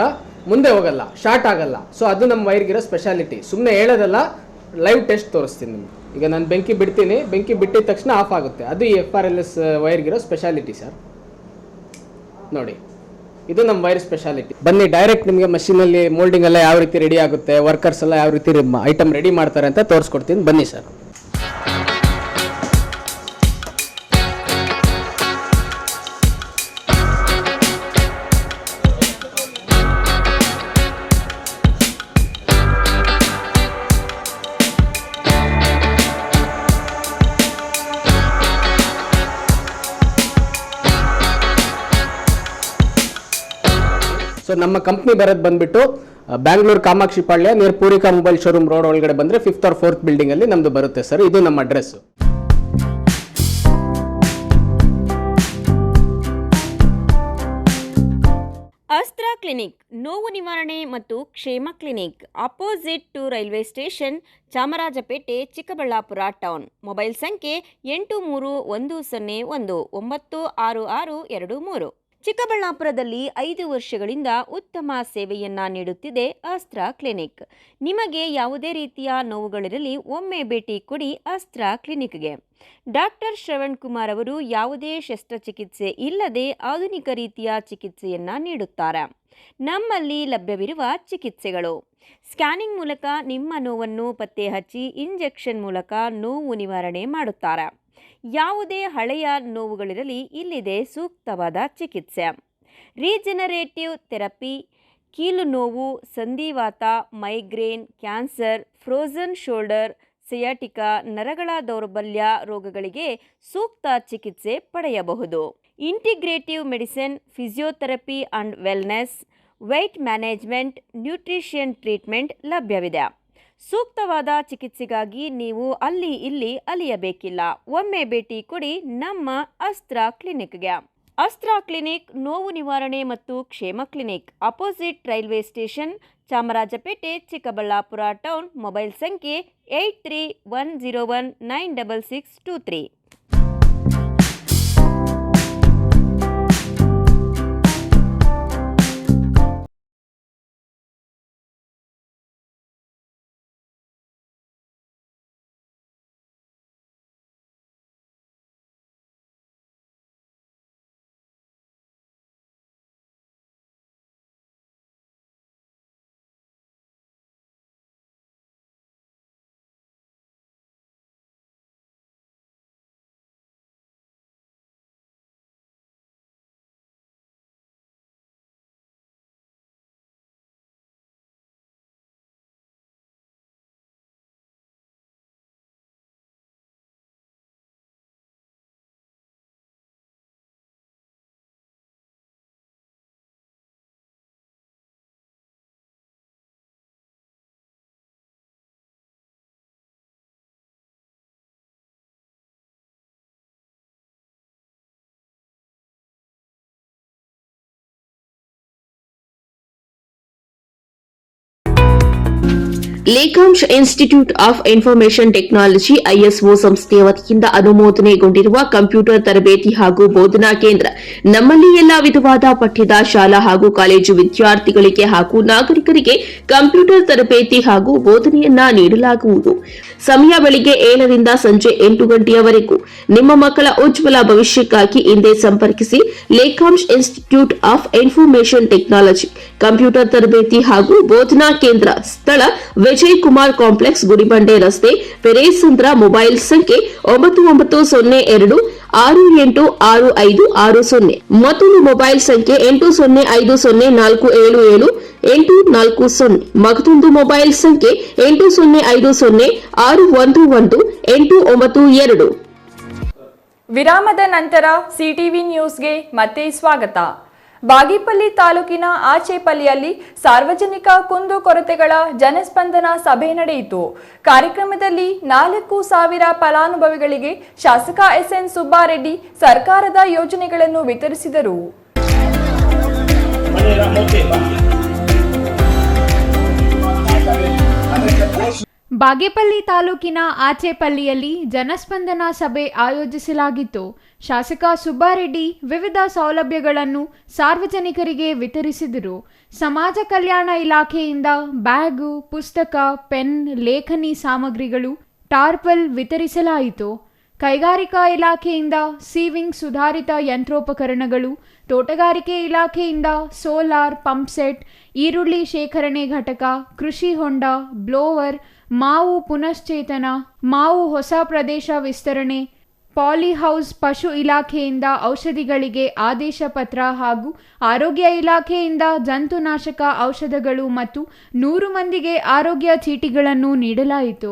ಮುಂದೆ ಹೋಗಲ್ಲ, ಶಾರ್ಟ್ ಆಗಲ್ಲ. ಸೊ ಅದು ನಮ್ಮ ವೈರ್ಗಿರೋ ಸ್ಪೆಷಾಲಿಟಿ. ಸುಮ್ಮನೆ ಹೇಳೋದಲ್ಲ, ಲೈವ್ ಟೆಸ್ಟ್ ತೋರಿಸ್ತೀನಿ ನಿಮ್ಗೆ. ಈಗ ನಾನು ಬೆಂಕಿ ಬಿಡ್ತೀನಿ, ಬೆಂಕಿ ಬಿಟ್ಟಿದ ತಕ್ಷಣ ಆಫ್ ಆಗುತ್ತೆ. ಅದು ಈ FRLS ವೈರ್ಗಿರೋ ಸ್ಪೆಷಾಲಿಟಿ ಸರ್. ನೋಡಿ, ಇದು ನಮ್ಮ ವೈರ್ ಸ್ಪೆಷಾಲಿಟಿ. ಬನ್ನಿ ಡೈರೆಕ್ಟ್ ನಿಮಗೆ ಮಷೀನಲ್ಲಿ ಮೋಲ್ಡಿಂಗ್ ಎಲ್ಲ ಯಾವ ರೀತಿ ರೆಡಿ ಆಗುತ್ತೆ, ವರ್ಕರ್ಸ್ ಎಲ್ಲ ಯಾವ ರೀತಿ ಐಟಮ್ ರೆಡಿ ಮಾಡ್ತಾರೆ ಅಂತ ತೋರಿಸ್ಕೊಡ್ತೀನಿ. ಬನ್ನಿ ಸರ್. ಸೊ ನಮ್ಮ ಕಂಪ್ನಿ ಬರೋದು ಬಂದ್ಬಿಟ್ಟು Bangalore Kamakshi Palya near Poorvika mobile showroom road ಒಳಗಡೆ ಬಂದ್ರೆ 5th or 4th ಬಿಲ್ಡಿಂಗ್ ಅಲ್ಲಿ ನಮ್ದು ಬರುತ್ತೆ ಸರ್. ಇದು ನಮ್ಮ ಅಡ್ರೆಸ್. ಅಸ್ತ್ರ ಕ್ಲಿನಿಕ್, ನೋವು ನಿವಾರಣೆ ಮತ್ತು ಕ್ಷೇಮ clinic, opposite to railway station, Chamarajpet, Chikkaballapur town. Mobile ಸಂಖ್ಯೆ 8311966623. ಚಿಕ್ಕಬಳ್ಳಾಪುರದಲ್ಲಿ 5 ವರ್ಷಗಳಿಂದ ಉತ್ತಮ ಸೇವೆಯನ್ನ ನೀಡುತ್ತಿದೆ ಅಸ್ತ್ರ ಕ್ಲಿನಿಕ್. ನಿಮಗೆ ಯಾವುದೇ ರೀತಿಯ ನೋವುಗಳಿರಲಿ ಒಮ್ಮೆ ಭೇಟಿ ಕೊಡಿ ಅಸ್ತ್ರ ಕ್ಲಿನಿಕ್ಗೆ. ಡಾಕ್ಟರ್ ಶ್ರವಣ್ ಕುಮಾರ್ ಅವರು ಯಾವುದೇ ಶಸ್ತ್ರಚಿಕಿತ್ಸೆ ಇಲ್ಲದೆ ಆಧುನಿಕ ರೀತಿಯ ಚಿಕಿತ್ಸೆಯನ್ನ ನೀಡುತ್ತಾರೆ. ನಮ್ಮಲ್ಲಿ ಲಭ್ಯವಿರುವ ಚಿಕಿತ್ಸೆಗಳು: ಸ್ಕ್ಯಾನಿಂಗ್ ಮೂಲಕ ನಿಮ್ಮ ನೋವನ್ನು ಪತ್ತೆ ಹಚ್ಚಿ ಇಂಜೆಕ್ಷನ್ ಮೂಲಕ ನೋವು ನಿವಾರಣೆ ಮಾಡುತ್ತಾರೆ. ಯಾವುದೇ ಹಳೆಯ ನೋವುಗಳಿರಲಿ ಇಲ್ಲಿದೆ ಸೂಕ್ತವಾದ ಚಿಕಿತ್ಸೆ. ರೀಜನರೇಟಿವ್ ಥೆರಪಿ, ಕೀಲು ನೋವು, ಸಂಧಿವಾತ, migraine, cancer, frozen shoulder, sciatica, ನರಗಳ ದೌರ್ಬಲ್ಯ ರೋಗಗಳಿಗೆ ಸೂಕ್ತ ಚಿಕಿತ್ಸೆ ಪಡೆಯಬಹುದು. Integrative medicine, physiotherapy and wellness, weight management, nutrition treatment ಲಭ್ಯವಿದೆ. ಸೂಕ್ತವಾದ ಚಿಕಿತ್ಸೆಗಾಗಿ ನೀವು ಅಲ್ಲಿ ಇಲ್ಲಿ ಅಲಿಯಬೇಕಿಲ್ಲ. ಒಮ್ಮೆ ಭೇಟಿ ಕೊಡಿ ನಮ್ಮ ಅಸ್ತ್ರ ಕ್ಲಿನಿಕ್ಗೆ. ಅಸ್ತ್ರ ಕ್ಲಿನಿಕ್ ನೋವು ನಿವಾರಣೆ ಮತ್ತು ಕ್ಷೇಮ clinic opposite railway station Chamarajpet Chikkaballapur town. Mobile ಸಂಖ್ಯೆ 8310196623. Lekhansh institute of information technology ISO ಸಂಸ್ಥೆಯ ವತಿಯಿಂದ ಅನುಮೋದನೆಗೊಂಡಿರುವ ಕಂಪ್ಯೂಟರ್ ತರಬೇತಿ ಹಾಗೂ ಬೋಧನಾ ಕೇಂದ್ರ. ನಮ್ಮಲ್ಲಿ ಎಲ್ಲಾ ವಿಧವಾದ ಪಠ್ಯದ ಶಾಲಾ ಹಾಗೂ ಕಾಲೇಜು ವಿದ್ಯಾರ್ಥಿಗಳಿಗೆ ಹಾಗೂ ನಾಗರಿಕರಿಗೆ ಕಂಪ್ಯೂಟರ್ ತರಬೇತಿ ಹಾಗೂ ಬೋಧನೆಯನ್ನ ನೀಡಲಾಗುವುದು. ಸಮಯ ಬೆಳಿಗ್ಗೆ 7 ರಿಂದ ಸಂಜೆ 8 ಗಂಟೆಯವರೆಗೂ. ನಿಮ್ಮ ಮಕ್ಕಳ ಉಜ್ವಲ ಭವಿಷ್ಯಕ್ಕಾಗಿ ಹಿಂದೆ ಸಂಪರ್ಕಿಸಿ. Lekhansh institute of information technology computer ತರಬೇತಿ ಹಾಗೂ ಬೋಧನಾ ಕೇಂದ್ರ. ಸ್ಥಳ ವಿಜಯ್ ಕುಮಾರ್ ಕಾಂಪ್ಲೆಕ್ಸ್, ಗುಡಿಬಂಡೆ ರಸ್ತೆ, ಪೆರೇಸಂದ್ರ. ಮೊಬೈಲ್ ಸಂಖ್ಯೆ 9902686560. ಮತ್ತೊಂದು ಮೊಬೈಲ್ ಸಂಖ್ಯೆ 8050477840. ಮತ್ತೊಂದು ಮೊಬೈಲ್ ಸಂಖ್ಯೆ 8050611892. ವಿರಾಮದ ನಂತರ ಸಿಟಿವಿ ನ್ಯೂಸ್ಗೆ ಮತ್ತೆ ಸ್ವಾಗತ. ಬಾಗೇಪಲ್ಲಿ ತಾಲೂಕಿನ ಆಚೇಪಲ್ಲಿಯಲ್ಲಿ ಸಾರ್ವಜನಿಕ ಕುಂದುಕೊರತೆಗಳ ಜನಸ್ಪಂದನ ಸಭೆ ನಡೆಯಿತು. ಕಾರ್ಯಕ್ರಮದಲ್ಲಿ 4,000 ಫಲಾನುಭವಿಗಳಿಗೆ ಶಾಸಕ ಎಸ್ಎನ್ ಸುಬ್ಬಾರೆಡ್ಡಿ ಸರ್ಕಾರದ ಯೋಜನೆಗಳನ್ನು ವಿತರಿಸಿದರು. ಬಾಗೇಪಲ್ಲಿ ತಾಲೂಕಿನ ಆಚೇಪಲ್ಲಿಯಲ್ಲಿ ಜನಸ್ಪಂದನ ಸಭೆ ಆಯೋಜಿಸಲಾಗಿತ್ತು. ಶಾಸಕ ಸುಬ್ಬಾರೆಡ್ಡಿ ವಿವಿಧ ಸೌಲಭ್ಯಗಳನ್ನು ಸಾರ್ವಜನಿಕರಿಗೆ ವಿತರಿಸಿದರು. ಸಮಾಜ ಕಲ್ಯಾಣ ಇಲಾಖೆಯಿಂದ ಬ್ಯಾಗು, ಪುಸ್ತಕ, ಪೆನ್, ಲೇಖನಿ ಸಾಮಗ್ರಿಗಳು, ಟಾರ್ಪಲ್ ವಿತರಿಸಲಾಯಿತು. ಕೈಗಾರಿಕಾ ಇಲಾಖೆಯಿಂದ ಸೀವಿಂಗ್ ಸುಧಾರಿತ ಯಂತ್ರೋಪಕರಣಗಳು, ತೋಟಗಾರಿಕೆ ಇಲಾಖೆಯಿಂದ ಸೋಲಾರ್ ಪಂಪ್ಸೆಟ್, ಈರುಳ್ಳಿ ಶೇಖರಣೆ ಘಟಕ, ಕೃಷಿ ಹೊಂಡ, ಬ್ಲೋವರ್, ಮಾವು ಪುನಶ್ಚೇತನ, ಮಾವು ಹೊಸ ಪ್ರದೇಶ ವಿಸ್ತರಣೆ, ಪಾಲಿಹೌಸ್. ಪಶು ಇಲಾಖೆಯಿಂದ ಔಷಧಿಗಳಿಗೆ ಆದೇಶ ಪತ್ರ ಹಾಗೂ ಆರೋಗ್ಯ ಇಲಾಖೆಯಿಂದ ಜಂತುನಾಶಕ ಔಷಧಗಳು ಮತ್ತು 100 ಮಂದಿಗೆ ಆರೋಗ್ಯ ಚೀಟಿಗಳನ್ನು ನೀಡಲಾಯಿತು.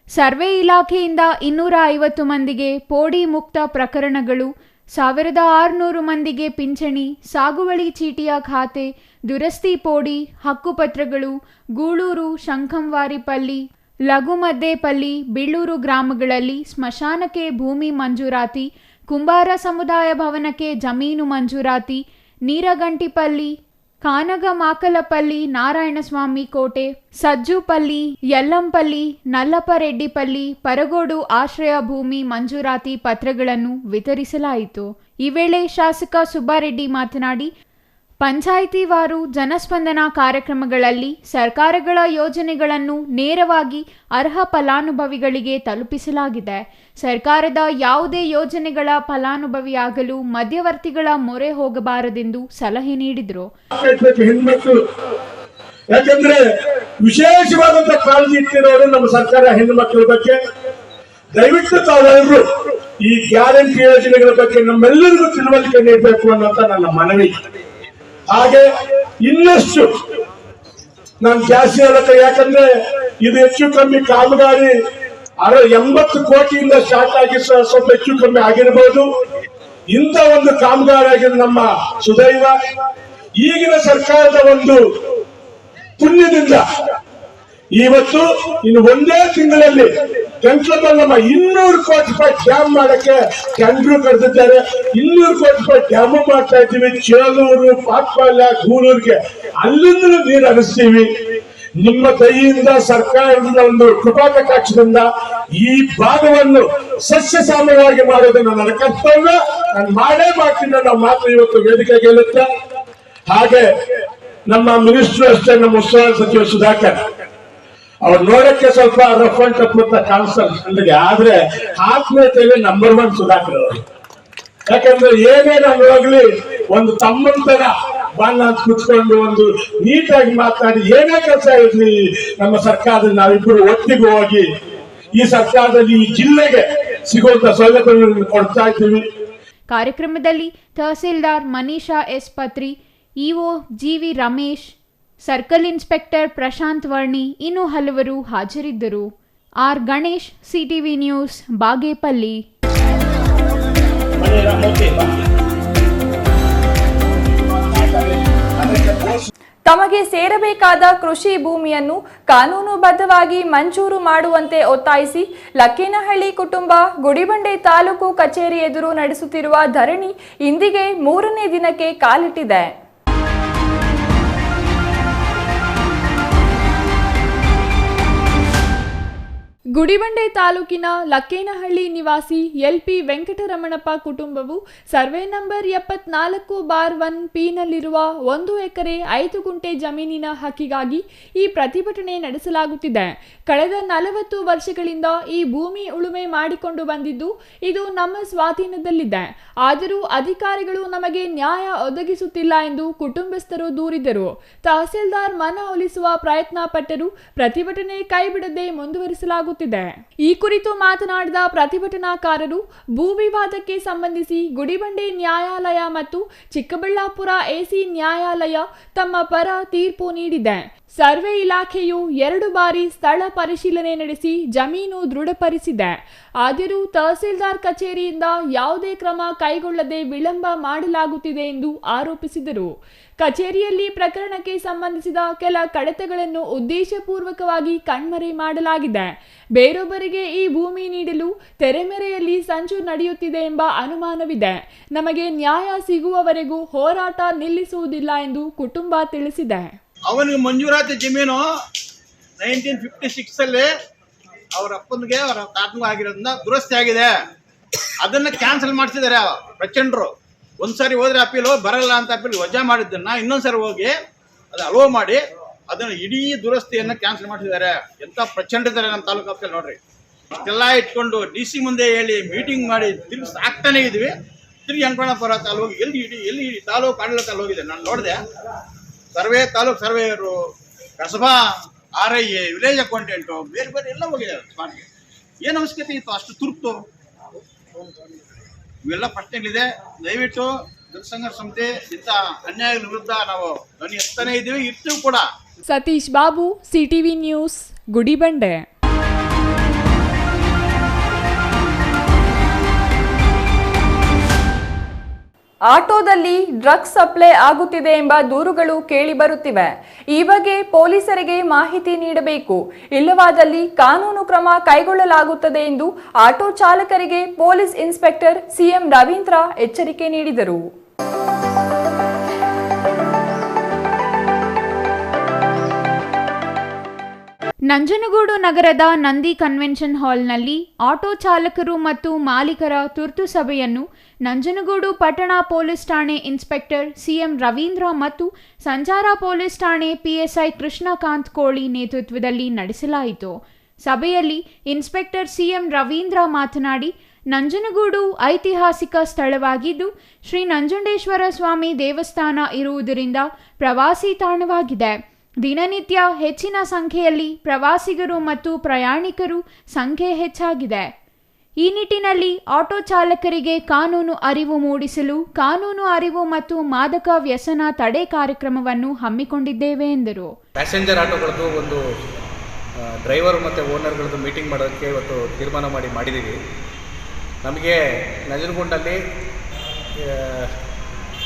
ಸರ್ವೆ ಇಲಾಖೆಯಿಂದ 250 ಮಂದಿಗೆ ಪೋಡಿ ಮುಕ್ತ ಪ್ರಕರಣಗಳು, 1600 ಮಂದಿಗೆ ಪಿಂಚಣಿ, ಸಾಗುವಳಿ ಚೀಟಿಯ ಖಾತೆ, ದುರಸ್ತಿ ಪೋಡಿ, ಹಕ್ಕುಪತ್ರಗಳು, ಗೂಳೂರು, ಶಂಖಂವಾರಿಪಲ್ಲಿ, ಲಘುಮದ್ದೇಪಲ್ಲಿ, ಬೀಳೂರು ಗ್ರಾಮಗಳಲ್ಲಿ ಸ್ಮಶಾನಕ್ಕೆ ಭೂಮಿ ಮಂಜೂರಾತಿ, ಕುಂಬಾರ ಸಮುದಾಯ ಭವನಕ್ಕೆ ಜಮೀನು ಮಂಜೂರಾತಿ, ನೀರಗಂಟಿಪಲ್ಲಿ, ಕಾನಗಮಾಕಲಪಲ್ಲಿ, ನಾರಾಯಣಸ್ವಾಮಿ ಕೋಟೆ, ಸಜ್ಜುಪಲ್ಲಿ, ಯಲ್ಲಂಪಲ್ಲಿ, ನಲ್ಲಪ್ಪರೆಡ್ಡಿಪಲ್ಲಿ, ಪರಗೋಡು ಆಶ್ರಯ ಭೂಮಿ ಮಂಜೂರಾತಿ ಪತ್ರಗಳನ್ನು ವಿತರಿಸಲಾಯಿತು. ಈ ವೇಳೆ ಶಾಸಕ ಸುಬ್ಬಾರೆಡ್ಡಿ ಮಾತನಾಡಿ, ಪಂಚಾಯಿತಿವಾರು ಜನಸ್ಪಂದನ ಕಾರ್ಯಕ್ರಮಗಳಲ್ಲಿ ಸರ್ಕಾರಗಳ ಯೋಜನೆಗಳನ್ನು ನೇರವಾಗಿ ಅರ್ಹ ಫಲಾನುಭವಿಗಳಿಗೆ ತಲುಪಿಸಲಾಗಿದೆ. ಸರ್ಕಾರದ ಯಾವುದೇ ಯೋಜನೆಗಳ ಫಲಾನುಭವಿಯಾಗಲು ಮಧ್ಯವರ್ತಿಗಳ ಮೊರೆ ಹೋಗಬಾರದೆಂದು ಸಲಹೆ ನೀಡಿದರು. ಯಾಕಂದ್ರೆ ವಿಶೇಷವಾದಂತ ಕಾಳಜಿ ಇಟ್ಟಿರೋರು ನಮ್ಮ ಸರ್ಕಾರ ಹೆಣ್ಣು ಮಕ್ಕಳ ಬಗ್ಗೆ. ದಯವಿಟ್ಟು ತಾವೆಲ್ಲರೂ ಈ ಗ್ಯಾರಂಟಿ ಯೋಜನೆಗಳ ಬಗ್ಗೆ ನಮ್ಮೆಲ್ಲರಿಗೂ ತಿಳುವಳಿಕೆ ನೀಡಬೇಕು ಅನ್ನೋಂತ ನನ್ನ ಮನವಿ. ಹಾಗೆ ಇನ್ನಷ್ಟು ನಾನು ಜಾಸ್ತಿ ಹೇಳಕ್ಕೆ, ಯಾಕಂದ್ರೆ ಇದು ಹೆಚ್ಚು ಕಮ್ಮಿ ಕಾಮಗಾರಿ 80 ಕೋಟಿಯಿಂದ ಸ್ಟಾರ್ಟ್ ಆಗಿ ಸ್ವಲ್ಪ ಹೆಚ್ಚು ಕಮ್ಮಿ ಆಗಿರಬಹುದು. ಇಂಥ ಒಂದು ಕಾಮಗಾರಿ ಆಗಿರೋ ನಮ್ಮ ಸುದೈವ. ಈಗಿನ ಸರ್ಕಾರದ ಒಂದು ಪುಣ್ಯದಿಂದ ಇವತ್ತು ಇನ್ನು ಒಂದೇ ತಿಂಗಳಲ್ಲಿ ಕೆಂಚಲಮಲ್ಲಮ್ಮ 200 ಕೋಟಿ ರೂಪಾಯಿ ಡ್ಯಾಮ್ ಮಾಡಕ್ಕೆ ಟೆಂಡರ್ ಕರೆದಿದ್ದಾರೆ. 200 ಕೋಟಿ ರೂಪಾಯಿ ಡ್ಯಾಮ್ ಮಾಡ್ತಾ ಇದ್ದೀವಿ. ಚೇಲೂರು, ಪಾಟ್ಪಾಳ್ಯ, ಗೂಳೂರಿಗೆ ಅಲ್ಲಿಂದ ನೀರು ಹರಿಸ್ತೀವಿ. ನಿಮ್ಮ ದಯೆಯಿಂದ, ಸರ್ಕಾರದ ಒಂದು ಕೃಪಾ ಕಟಾಕ್ಷದಿಂದ ಈ ಭಾಗವನ್ನು ಸಸ್ಯ ಶ್ಯಾಮಲವಾಗಿ ಮಾಡೋದನ್ನ ನನ್ನ ಕರ್ತವ್ಯ. ನಾನು ಮಾಡೇ ಮಾಡ್ತೀನಿ ಅನ್ನೋ ಮಾತು ಇವತ್ತು ವೇದಿಕೆ ಗೆಲ್ಲುತ್ತೆ. ಹಾಗೆ ನಮ್ಮ ಮಿನಿಸ್ಟರ್ ಅಷ್ಟೇ, ನಮ್ಮ ಉಸ್ತುವಾರಿ ಸಚಿವ ಸುಧಾಕರ್ ಅವ್ರು ನೋಡಕ್ಕೆ ಸ್ವಲ್ಪ ರಫ್ ಅಂಡ್ ಟಫ್ ಅಂತ ಕಾಣಿಸ್ತಾರೆ ನನಗೆ, ಆದ್ರೆ ಆತ್ಮೀಯತೆಯಲ್ಲಿ ನಂಬರ್ 1 ಸುಧಾಕರ್ ಅವರು. ಯಾಕಂದ್ರೆ ಏನೇನು ಹೋಗ್ಲಿ ಒಂದು ತಮ್ಮಂತರ ಬಾಣ ಕುತ್ಕೊಂಡು ಒಂದು ನೀಟಾಗಿ ಮಾತಾಡಿ ಏನೇ ಕೆಲಸ ಇರ್ಲಿ ನಮ್ಮ ಸರ್ಕಾರದಲ್ಲಿ ನಾವಿಬ್ಬರು ಒಟ್ಟಿಗೆ ಹೋಗಿ ಈ ಸರ್ಕಾರದಲ್ಲಿ ಈ ಜಿಲ್ಲೆಗೆ ಸಿಗುವಂತ ಸೌಲಭ್ಯಗಳನ್ನು ಕೊಡ್ತಾ ಇದ್ದೀವಿ. ಕಾರ್ಯಕ್ರಮದಲ್ಲಿ tahsildar Manisha S Patri, EO GV Ramesh, circle inspector Prashanth Varni, ಇನ್ನು ಹಲವರು ಹಾಜರಿದ್ದರು. R Ganesh, CTV news, Bagepalli. ತಮಗೆ ಸೇರಬೇಕಾದ ಕೃಷಿ ಭೂಮಿಯನ್ನು ಕಾನೂನುಬದ್ಧವಾಗಿ ಮಂಜೂರು ಮಾಡುವಂತೆ ಒತ್ತಾಯಿಸಿ ಲಕ್ಕೇನಹಳ್ಳಿ ಕುಟುಂಬ ಗುಡಿಬಂಡೆ ತಾಲೂಕು ಕಚೇರಿ ಎದುರು ನಡೆಸುತ್ತಿರುವ ಧರಣಿ ಇಂದಿಗೆ 3ನೇ ದಿನಕ್ಕೆ ಕಾಲಿಟ್ಟಿದೆ. ಗುಡಿಬಂಡೆ ತಾಲೂಕಿನ ಲಕ್ಕೇನಹಳ್ಳಿ ನಿವಾಸಿ ಎಲ್ಪಿ ವೆಂಕಟರಮಣಪ್ಪ ಕುಟುಂಬವು ಸರ್ವೆ ನಂಬರ್ 74/1 ಪಿನಲ್ಲಿರುವ 1 ಎಕರೆ 5 ಗುಂಟೆ ಜಮೀನಿನ ಹಕ್ಕಿಗಾಗಿ ಈ ಪ್ರತಿಭಟನೆ ನಡೆಸಲಾಗುತ್ತಿದೆ. ಕಳೆದ 40 ವರ್ಷಗಳಿಂದ ಈ ಭೂಮಿ ಉಳುಮೆ ಮಾಡಿಕೊಂಡು ಬಂದಿದ್ದು ಇದು ನಮ್ಮ ಸ್ವಾಧೀನದಲ್ಲಿದೆ. ಆದರೂ ಅಧಿಕಾರಿಗಳು ನಮಗೆ ನ್ಯಾಯ ಒದಗಿಸುತ್ತಿಲ್ಲ ಎಂದು ಕುಟುಂಬಸ್ಥರು ದೂರಿದರು. ತಹಸೀಲ್ದಾರ್ ಮನ ಒಲಿಸುವ ಪ್ರಯತ್ನ ಪಟ್ಟರೂ ಪ್ರತಿಭಟನೆ ಕೈಬಿಡದೆ ಮುಂದುವರಿಸಲಾಗುತ್ತಿದೆ. ಈ ಕುರಿತು ಮಾತನಾಡಿದ ಪ್ರತಿಭಟನಾಕಾರರು, ಭೂ ವಿವಾದಕ್ಕೆ ಸಂಬಂಧಿಸಿ ಗುಡಿಬಂಡೆ ನ್ಯಾಯಾಲಯ ಮತ್ತು ಚಿಕ್ಕಬಳ್ಳಾಪುರ ಎಸಿ ನ್ಯಾಯಾಲಯ ತಮ್ಮ ಪರ ತೀರ್ಪು ನೀಡಿದೆ. ಸರ್ವೆ ಇಲಾಖೆಯು 2 ಬಾರಿ ಸ್ಥಳ ಪರಿಶೀಲನೆ ನಡೆಸಿ ಜಮೀನು ದೃಢಪಡಿಸಿದೆ. ಆದರೂ ತಹಸೀಲ್ದಾರ್ ಕಚೇರಿಯಿಂದ ಯಾವುದೇ ಕ್ರಮ ಕೈಗೊಳ್ಳದೆ ವಿಳಂಬ ಮಾಡಲಾಗುತ್ತಿದೆ ಎಂದು ಆರೋಪಿಸಿದರು. ಕಚೇರಿಯಲ್ಲಿ ಪ್ರಕರಣಕ್ಕೆ ಸಂಬಂಧಿಸಿದ ಕೆಲ ಕಡತಗಳನ್ನು ಉದ್ದೇಶಪೂರ್ವಕವಾಗಿ ಕಣ್ಮರೆ ಮಾಡಲಾಗಿದೆ. ಬೇರೊಬ್ಬರಿಗೆ ಈ ಭೂಮಿ ನೀಡಲು ತೆರೆಮೆರೆಯಲ್ಲಿ ಸಂಚು ನಡೆಯುತ್ತಿದೆ ಎಂಬ ಅನುಮಾನವಿದೆ. ನಮಗೆ ನ್ಯಾಯ ಸಿಗುವವರೆಗೂ ಹೋರಾಟ ನಿಲ್ಲಿಸುವುದಿಲ್ಲ ಎಂದು ಕುಟುಂಬ ತಿಳಿಸಿದೆ. ಅವನಿಗೆ ಮಂಜೂರಾತಿ ಜಮೀನು 1956 ಅವ್ರ ಅಪ್ಪನಿಗೆ ಅವರ ತಾತನಿಗೆ ಆಗಿರೋದ್ರಿಂದ ದುರಸ್ತಿ ಆಗಿದೆ. ಅದನ್ನ ಕ್ಯಾನ್ಸಲ್ ಮಾಡಿಸಿದ್ದಾರೆ ಪ್ರಚಂಡರು. ಒಂದ್ಸರಿ ಹೋದ್ರೆ ಅಪೀಲು ಬರಲ್ಲ ಅಂತ ಅಪೀಲ್ ವಜಾ ಮಾಡಿದ್ದನ್ನ ಇನ್ನೊಂದ್ಸರಿ ಹೋಗಿ ಅದು ಅಲೋ ಮಾಡಿ ಅದನ್ನ ಇಡೀ ದುರಸ್ತಿಯನ್ನ ಕ್ಯಾನ್ಸಲ್ ಮಾಡಿಸಿದ್ದಾರೆ. ಎಂತ ಪ್ರಚಂಡ ಇದ್ದಾರೆ ನಮ್ಮ ತಾಲೂಕು ಆಫೀಸಲ್ಲಿ ನೋಡ್ರಿ. ಎಲ್ಲ ಇಟ್ಕೊಂಡು DC ಮುಂದೆ ಹೇಳಿ ಮೀಟಿಂಗ್ ಮಾಡಿ ತಿರುಗಿ ಸಾಕ್ತಾನೆ ಇದ್ವಿ. ತಿರುಗಿ ಅಂಕಣಪುರ ತಾಲೂಕು ಎಲ್ಲಿ ತಾಲೂಕು ಆಡಳಿತ ಹೋಗಿದೆ. ನಾನು ನೋಡಿದೆ, ತಾಲೂಕು ಸರ್ವೇಯರು, ಕಸಬಾ, RIA, ವಿಲೇಜ್ ಅಕೌಂಟೆಂಟು, ಬೇರೆ ಎಲ್ಲ ಹೋಗಿದ್ದಾರೆ ಸ್ಪಾಟ್ಗೆ. ಏನು ಅವಶ್ಯಕತೆ ಇತ್ತು ಅಷ್ಟು ತುರ್ತು? ಇವೆಲ್ಲ ಪ್ರಶ್ನೆಗಳಿದೆ. ದಯವಿಟ್ಟು ಜನಸಂಘರ್ಷ ಸಮಿತಿ ಇಂಥ ಅನ್ಯಾಯದ ವಿರುದ್ಧ ನಾವು ಧ್ವನಿ ಎತ್ತಾನೇ ಇದ್ದೀವಿ, ಇರ್ತೀವಿ ಕೂಡ. Satish Babu, CTV news, Gudibande. ಆಟೋದಲ್ಲಿ ಡ್ರಗ್ಸ್ ಸಪ್ಲೈ ಆಗುತ್ತಿದೆ ಎಂಬ ದೂರುಗಳು ಕೇಳಿಬರುತ್ತಿವೆ. ಈ ಬಗ್ಗೆ ಪೊಲೀಸರಿಗೆ ಮಾಹಿತಿ ನೀಡಬೇಕು, ಇಲ್ಲವಾದಲ್ಲಿ ಕಾನೂನು ಕ್ರಮ ಕೈಗೊಳ್ಳಲಾಗುತ್ತದೆ ಎಂದು ಆಟೋ ಚಾಲಕರಿಗೆ ಪೊಲೀಸ್ ಇನ್ಸ್ಪೆಕ್ಟರ್ CM ರವೀಂದ್ರ ಎಚ್ಚರಿಕೆ ನೀಡಿದರು. ನಂಜನಗೂಡು ನಗರದ ನಂದಿ ಕನ್ವೆನ್ಷನ್ ಹಾಲ್ನಲ್ಲಿ ಆಟೋ ಚಾಲಕರು ಮತ್ತು ಮಾಲೀಕರ ತುರ್ತು ಸಭೆಯನ್ನು ನಂಜನಗೂಡು ಪಟ್ಟಣ ಪೊಲೀಸ್ ಠಾಣೆ ಇನ್ಸ್ಪೆಕ್ಟರ್ CM ರವೀಂದ್ರ ಮತ್ತು ಸಂಚಾರ ಪೊಲೀಸ್ ಠಾಣೆ PSI ಕೃಷ್ಣಕಾಂತ್ ಕೋಳಿ ನೇತೃತ್ವದಲ್ಲಿ ನಡೆಸಲಾಯಿತು. ಸಭೆಯಲ್ಲಿ ಇನ್ಸ್ಪೆಕ್ಟರ್ CM ರವೀಂದ್ರ ಮಾತನಾಡಿ, ನಂಜನಗೂಡು ಐತಿಹಾಸಿಕ ಸ್ಥಳವಾಗಿದ್ದು ಶ್ರೀ ನಂಜುಂಡೇಶ್ವರ ಸ್ವಾಮಿ ದೇವಸ್ಥಾನ ಇರುವುದರಿಂದ ಪ್ರವಾಸಿ ತಾಣವಾಗಿದೆ. ದಿನನಿತ್ಯ ಹೆಚ್ಚಿನ ಸಂಖ್ಯೆಯಲ್ಲಿ ಪ್ರವಾಸಿಗರು ಮತ್ತು ಪ್ರಯಾಣಿಕರು ಸಂಖ್ಯೆ ಹೆಚ್ಚಾಗಿದೆ. ಈ ನಿಟ್ಟಿನಲ್ಲಿ ಆಟೋ ಚಾಲಕರಿಗೆ ಕಾನೂನು ಅರಿವು ಮೂಡಿಸಲು ಕಾನೂನು ಅರಿವು ಮತ್ತು ಮಾದಕ ವ್ಯಸನ ತಡೆ ಕಾರ್ಯಕ್ರಮವನ್ನು ಹಮ್ಮಿಕೊಂಡಿದ್ದೇವೆ ಎಂದರು. ಪ್ಯಾಸೆಂಜರ್ ಆಟೋಗಳದ್ದು ಒಂದು ಡ್ರೈವರ್ ಮತ್ತು ಓನರ್ಗಳದ್ದು ಮೀಟಿಂಗ್ ಮಾಡೋದಕ್ಕೆ ಇವತ್ತು ತೀರ್ಮಾನ ಮಾಡಿದ್ದೀವಿ. ನಮಗೆ ನಂಜನಗೂಡಿನಲ್ಲಿ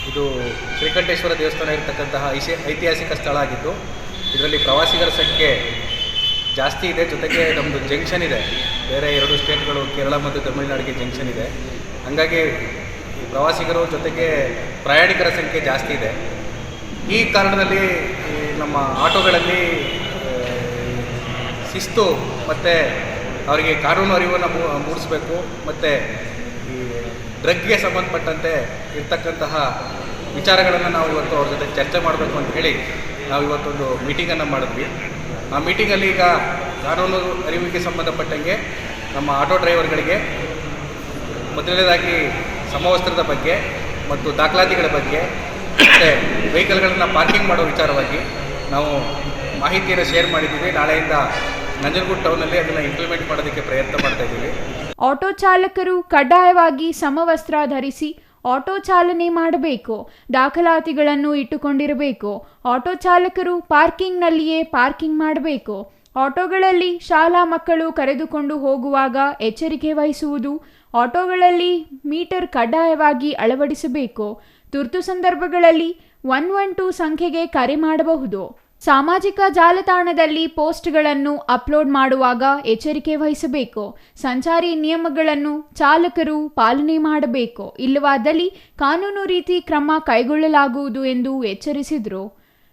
ಇದು ಶ್ರೀಕಂಠೇಶ್ವರ ದೇವಸ್ಥಾನ ಇರತಕ್ಕಂತಹ ಐತಿಹಾಸಿಕ ಸ್ಥಳ ಆಗಿದ್ದು ಇದರಲ್ಲಿ ಪ್ರವಾಸಿಗರ ಸಂಖ್ಯೆ ಜಾಸ್ತಿ ಇದೆ. ಜೊತೆಗೆ ನಮ್ಮದು ಜಂಕ್ಷನ್ ಇದೆ, ಬೇರೆ 2 ಸ್ಟೇಟ್ಗಳು ಕೇರಳ ಮತ್ತು ತಮಿಳುನಾಡಿಗೆ ಜಂಕ್ಷನ್ ಇದೆ. ಹಾಗಾಗಿ ಪ್ರವಾಸಿಗರು ಜೊತೆಗೆ ಪ್ರಯಾಣಿಕರ ಸಂಖ್ಯೆ ಜಾಸ್ತಿ ಇದೆ. ಈ ಕಾರಣದಲ್ಲಿ ನಮ್ಮ ಆಟೋಗಳಲ್ಲಿ ಶಿಸ್ತು ಮತ್ತು ಅವರಿಗೆ ಕಾನೂನು ಅರಿವನ್ನು ಮೂಡಿಸಬೇಕು ಮತ್ತು ಈ ಡ್ರಗ್ಗೆ ಸಂಬಂಧಪಟ್ಟಂತೆ ಇರ್ತಕ್ಕಂತಹ ವಿಚಾರಗಳನ್ನು ನಾವು ಇವತ್ತು ಅವ್ರ ಜೊತೆ ಚರ್ಚೆ ಮಾಡಬೇಕು ಅಂತ ಹೇಳಿ ನಾವು ಇವತ್ತೊಂದು ಮೀಟಿಂಗನ್ನು ಮಾಡಿದ್ವಿ. ಆ ಮೀಟಿಂಗಲ್ಲಿ ಈಗ ಕಾನೂನು ಅರಿವಿಗೆ ಸಂಬಂಧಪಟ್ಟಂಗೆ ನಮ್ಮ ಆಟೋ ಡ್ರೈವರ್ಗಳಿಗೆ ಮೊದಲನೇದಾಗಿ ಸಮವಸ್ತ್ರದ ಬಗ್ಗೆ ಮತ್ತು ದಾಖಲಾತಿಗಳ ಬಗ್ಗೆ ಮತ್ತು ವೆಹಿಕಲ್ಗಳನ್ನು ಪಾರ್ಕಿಂಗ್ ಮಾಡೋ ವಿಚಾರವಾಗಿ ನಾವು ಮಾಹಿತಿಯನ್ನು ಶೇರ್ ಮಾಡಿದ್ದೀವಿ. ನಾಳೆಯಿಂದ ನಂಜನಗೂಡು ಟೌನಲ್ಲಿ ಅದನ್ನು ಇಂಪ್ಲಿಮೆಂಟ್ ಮಾಡೋದಕ್ಕೆ ಪ್ರಯತ್ನ ಮಾಡ್ತಾ ಇದ್ದೀವಿ. ಆಟೋ ಚಾಲಕರು ಕಡ್ಡಾಯವಾಗಿ ಸಮವಸ್ತ್ರ ಧರಿಸಿ ಆಟೋ ಚಾಲನೆ ಮಾಡಬೇಕು. ದಾಖಲಾತಿಗಳನ್ನು ಇಟ್ಟುಕೊಂಡಿರಬೇಕು. ಆಟೋ ಚಾಲಕರು ಪಾರ್ಕಿಂಗ್ನಲ್ಲಿಯೇ ಪಾರ್ಕಿಂಗ್ ಮಾಡಬೇಕು. ಆಟೋಗಳಲ್ಲಿ ಶಾಲಾ ಮಕ್ಕಳು ಕರೆದುಕೊಂಡು ಹೋಗುವಾಗ ಎಚ್ಚರಿಕೆ ವಹಿಸುವುದು. ಆಟೋಗಳಲ್ಲಿ ಮೀಟರ್ ಕಡ್ಡಾಯವಾಗಿ ಅಳವಡಿಸಬೇಕು. ತುರ್ತು ಸಂದರ್ಭಗಳಲ್ಲಿ 112 ಸಂಖ್ಯೆಗೆ ಕರೆ ಮಾಡಬಹುದು. ಸಾಮಾಜಿಕ ಜಾಲತಾಣದಲ್ಲಿ ಪೋಸ್ಟ್ಗಳನ್ನು ಅಪ್ಲೋಡ್ ಮಾಡುವಾಗ ಎಚ್ಚರಿಕೆ ವಹಿಸಬೇಕು. ಸಂಚಾರಿ ನಿಯಮಗಳನ್ನು ಚಾಲಕರು ಪಾಲನೆ ಮಾಡಬೇಕು. ಇಲ್ಲವಾದಲ್ಲಿ ಕಾನೂನು ರೀತಿ ಕ್ರಮ ಕೈಗೊಳ್ಳಲಾಗುವುದು ಎಂದು ಎಚ್ಚರಿಸಿದರು.